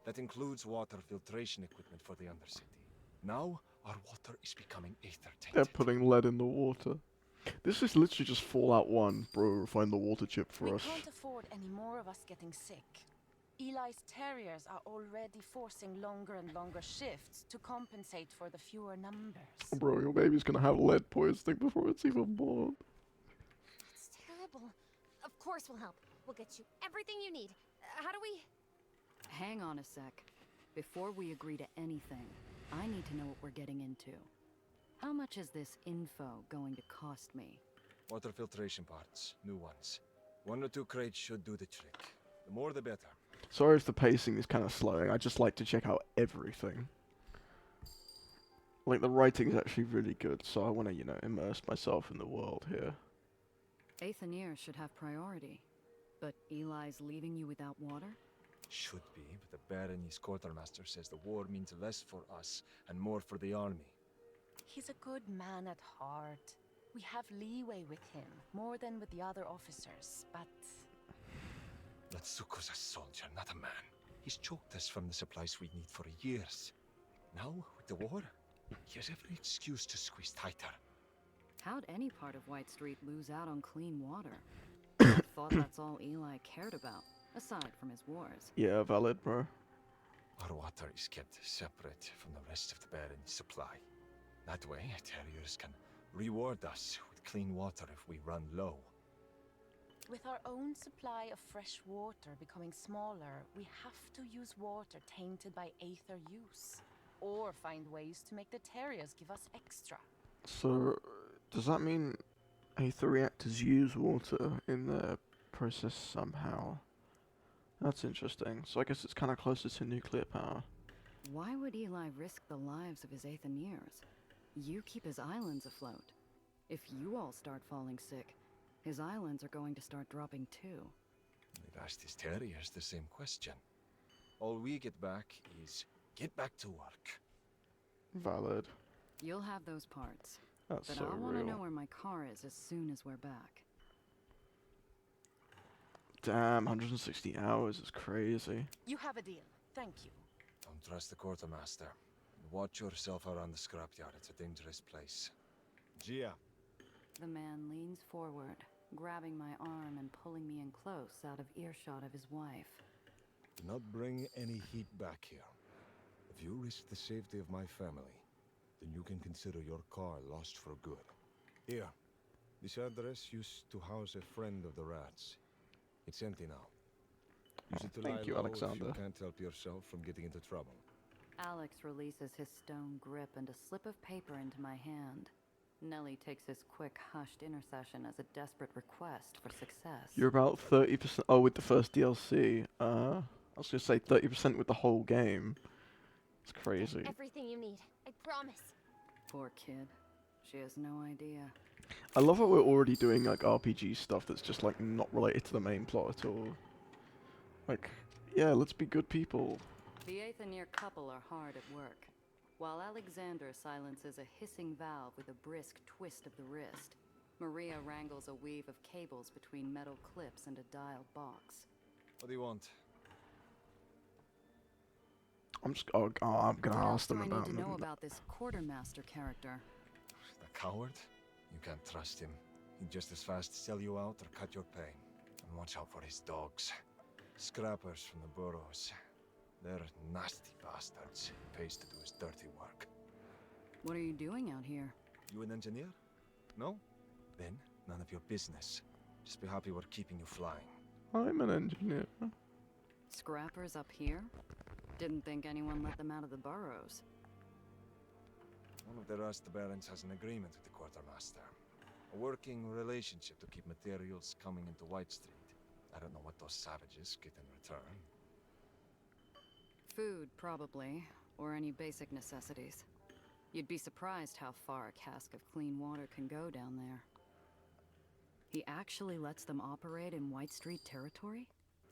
That includes water filtration equipment for the Undercity. Now, our water is becoming aether-tainted. They're putting lead in the water. This is literally just Fallout 1, bro. Find the water chip for us. We can't afford any more of us getting sick. Eli's terriers are already forcing longer and longer shifts to compensate for the fewer numbers. Bro, your baby's gonna have lead poisoning before it's even born. That's terrible. Of course we'll help. We'll get you everything you need. How do we... Hang on a sec. Before we agree to anything, I need to know what we're getting into. How much is this info going to cost me? Water filtration parts, new ones. 1 or 2 crates should do the trick. The more the better. Sorry if the pacing is kind of slowing. I just like to check out everything. Like, the writing is actually really good, so I want to, immerse myself in the world here. Aether should have priority. But Eli's leaving you without water? Should be, but the Baron, his quartermaster, says the war means less for us and more for the army. He's a good man at heart. We have leeway with him, more than with the other officers, but... Letsuko's a soldier, not a man. He's choked us from the supplies we need for years. Now, with the war, he has every excuse to squeeze tighter. How'd any part of White Street lose out on clean water? I thought that's all Eli cared about, aside from his wars. Yeah, valid, bro. Our water is kept separate from the rest of the Baron's supply. That way, terriers can reward us with clean water if we run low. With our own supply of fresh water becoming smaller, we have to use water tainted by aether use. Or find ways to make the terriers give us extra. So, does that mean aether reactors use water in their process somehow? That's interesting. So I guess it's kind of closer to nuclear power. Why would Eli risk the lives of his Aethoniers? You keep his islands afloat. If you all start falling sick, his islands are going to start dropping too. We've asked his terriers the same question. All we get back is, get back to work. Valid. You'll have those parts. That's but so I want to real. know where my car is as soon as we're back. Damn, 160 hours is crazy. You have a deal. Thank you. Don't trust the quartermaster. Watch yourself around the scrapyard. It's a dangerous place. Gia. The man leans forward, grabbing my arm and pulling me in close out of earshot of his wife. Do not bring any heat back here. If you risk the safety of my family, then you can consider your car lost for good. Here, this address used to house a friend of the rats. It's empty now. Use it to Thank lie you, low Alexander. if you can't help yourself from getting into trouble. Alex releases his stone grip and a slip of paper into my hand. Nellie takes his quick, hushed intercession as a desperate request for success. You're about 30%. Oh, with the first DLC. I was gonna say 30% with the whole game. It's crazy. Everything you need, I promise. Poor kid. She has no idea. I love how we're already doing like RPG stuff that's just like not related to the main plot at all. Like, yeah, let's be good people. The Aethonier couple are hard at work. While Alexander silences a hissing valve with a brisk twist of the wrist, Maria wrangles a weave of cables between metal clips and a dialed box. What do you want? I'm gonna ask them I about need to know them. about this quartermaster character. The coward? You can't trust him. He'd just as fast sell you out or cut your pay. And watch out for his dogs. Scrappers from the burrows. They're nasty bastards. He pays to do his dirty work. What are you doing out here? You an engineer? No? Then, none of your business. Just be happy we're keeping you flying. I'm an engineer. Scrappers up here? Didn't think anyone let them out of the burrows. One of the Rust Barons has an agreement with the quartermaster. A working relationship to keep materials coming into White Street. I don't know what those savages get in return. Food, probably, or any basic necessities. You'd be surprised how far a cask of clean water can go down there. He actually lets them operate in White Street territory?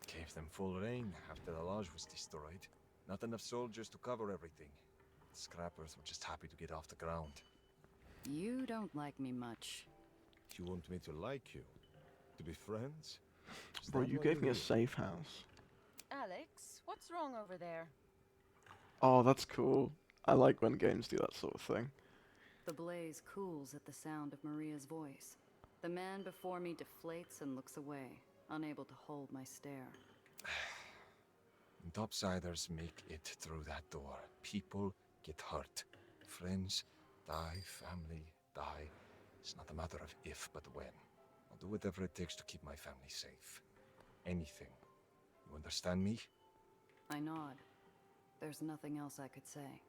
Gave them full reign after the lodge was destroyed. Not enough soldiers to cover everything. The scrappers were just happy to get off the ground. You don't like me much. You want me to like you? To be friends? Is Bro, that you what gave me a need? safe house. Alex, what's wrong over there? Oh, that's cool. I like when games do that sort of thing. The blaze cools at the sound of Maria's voice. The man before me deflates and looks away, unable to hold my stare. Topsiders make it through that door. People get hurt. Friends die, family die. It's not a matter of if, but when. I'll do whatever it takes to keep my family safe. Anything. You understand me? I nod. There's nothing else I could say.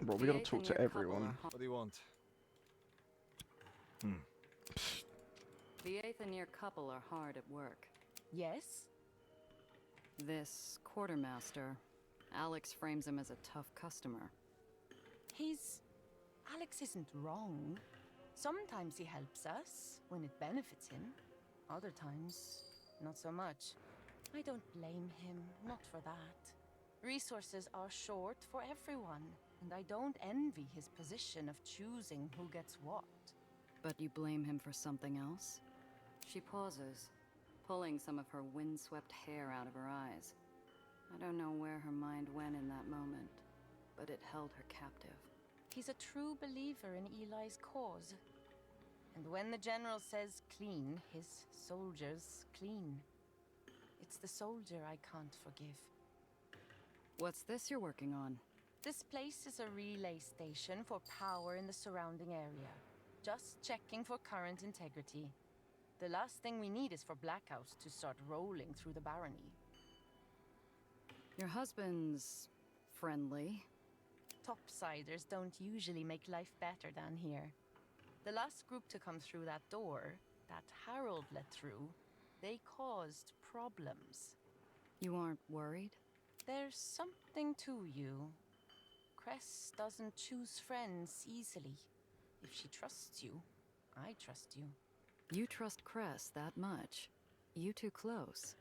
Bro, we gotta talk to everyone. What do you want? The Aethonier couple are hard at work. Yes? This quartermaster, Alex frames him as a tough customer. Alex isn't wrong. Sometimes he helps us when it benefits him. Other times, not so much. I don't blame him, not for that. Resources are short for everyone, and I don't envy his position of choosing who gets what. But you blame him for something else? She pauses, pulling some of her windswept hair out of her eyes. I don't know where her mind went in that moment, but it held her captive. He's a true believer in Eli's cause. And when the general says clean, his soldiers clean. It's the soldier I can't forgive. What's this you're working on? This place is a relay station for power in the surrounding area. Just checking for current integrity. The last thing we need is for Blackhouse to start rolling through the barony. Your husband's friendly. Topsiders don't usually make life better down here. The last group to come through that door, that Harold let through, they caused problems. You aren't worried? There's something to you. Cress doesn't choose friends easily. If she trusts you, I trust you. You trust Cress that much? You too close?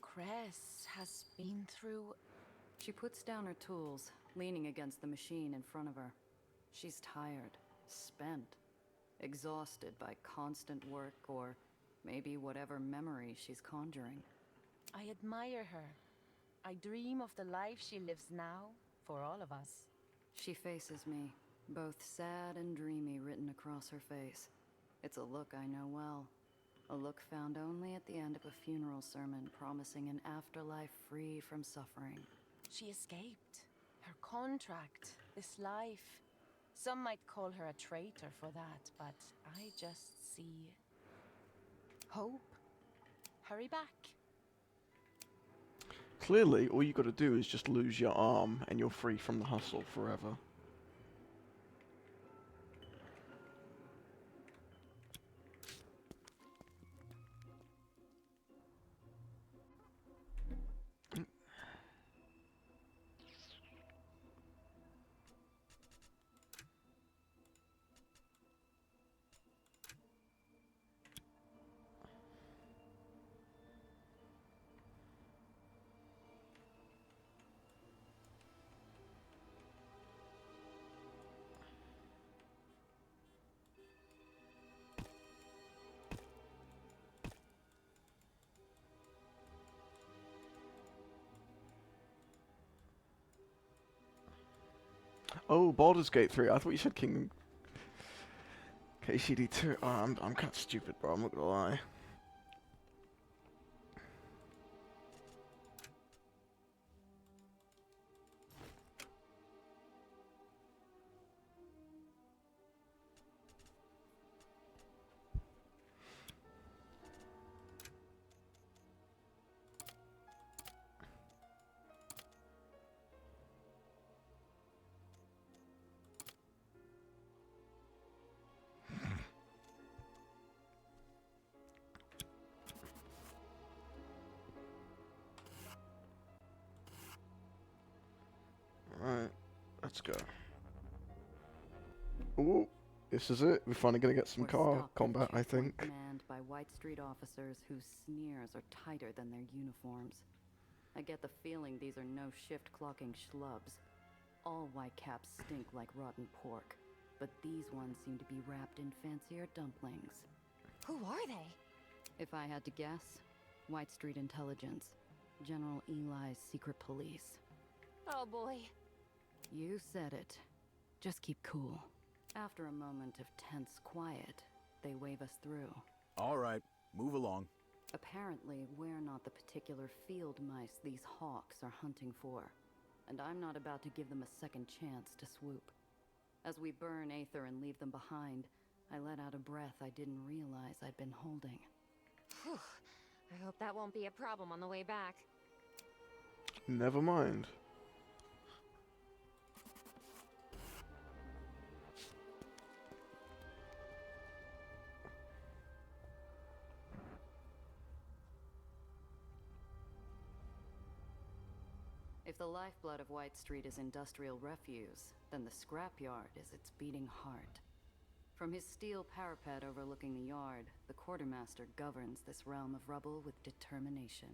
Cress has been through... She puts down her tools, leaning against the machine in front of her. She's tired, spent, exhausted by constant work or maybe whatever memory she's conjuring. I admire her. I dream of the life she lives now for all of us. She faces me, both sad and dreamy written across her face. It's a look I know well. A look found only at the end of a funeral sermon promising an afterlife free from suffering. She escaped. Her contract, this life. Some might call her a traitor for that, but I just see... hope. Hurry back. Clearly, all you gotta do is just lose your arm and you're free from the hustle forever. Oh, Baldur's Gate 3. I thought you said King... KCD 2. Oh, I'm kind of stupid, bro. I'm not gonna lie. Alright, let's go. Ooh, this is it. We're finally gonna get some car combat, I think. Command by White Street officers whose sneers are tighter than their uniforms. I get the feeling these are no shift-clocking schlubs. All white caps stink like rotten pork, but these ones seem to be wrapped in fancier dumplings. Who are they? If I had to guess, White Street Intelligence. General Eli's secret police. Oh boy. You said it. Just keep cool. After a moment of tense quiet, they wave us through. All right, move along. Apparently, we're not the particular field mice these hawks are hunting for, and I'm not about to give them a second chance to swoop. As we burn Aether and leave them behind, I let out a breath I didn't realize I'd been holding. Whew. I hope that won't be a problem on the way back. Never mind. If the lifeblood of White Street is industrial refuse, then the scrapyard is its beating heart. From his steel parapet overlooking the yard, the quartermaster governs this realm of rubble with determination.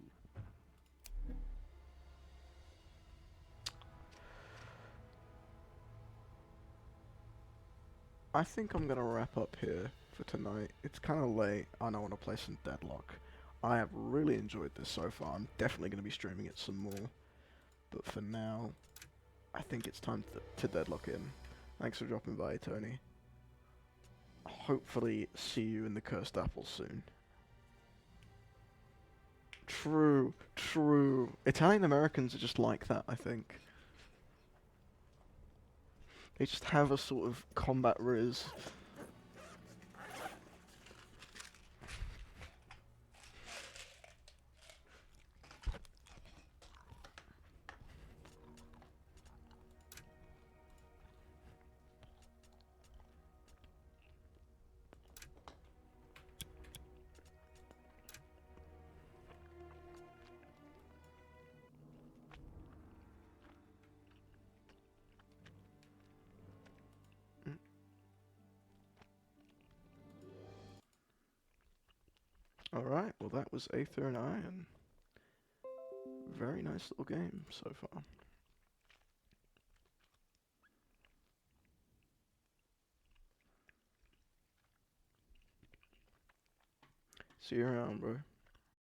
I think I'm gonna wrap up here for tonight. It's kind of late, and I want to play some Deadlock. I have really enjoyed this so far. I'm definitely going to be streaming it some more. But for now, I think it's time to Deadlock in. Thanks for dropping by, Tony. Hopefully see you in the Cursed Apple soon. True, true. Italian Americans are just like that, I think. They just have a sort of combat riz. Alright, well that was aether&iron. Very nice little game so far. See you around, bro.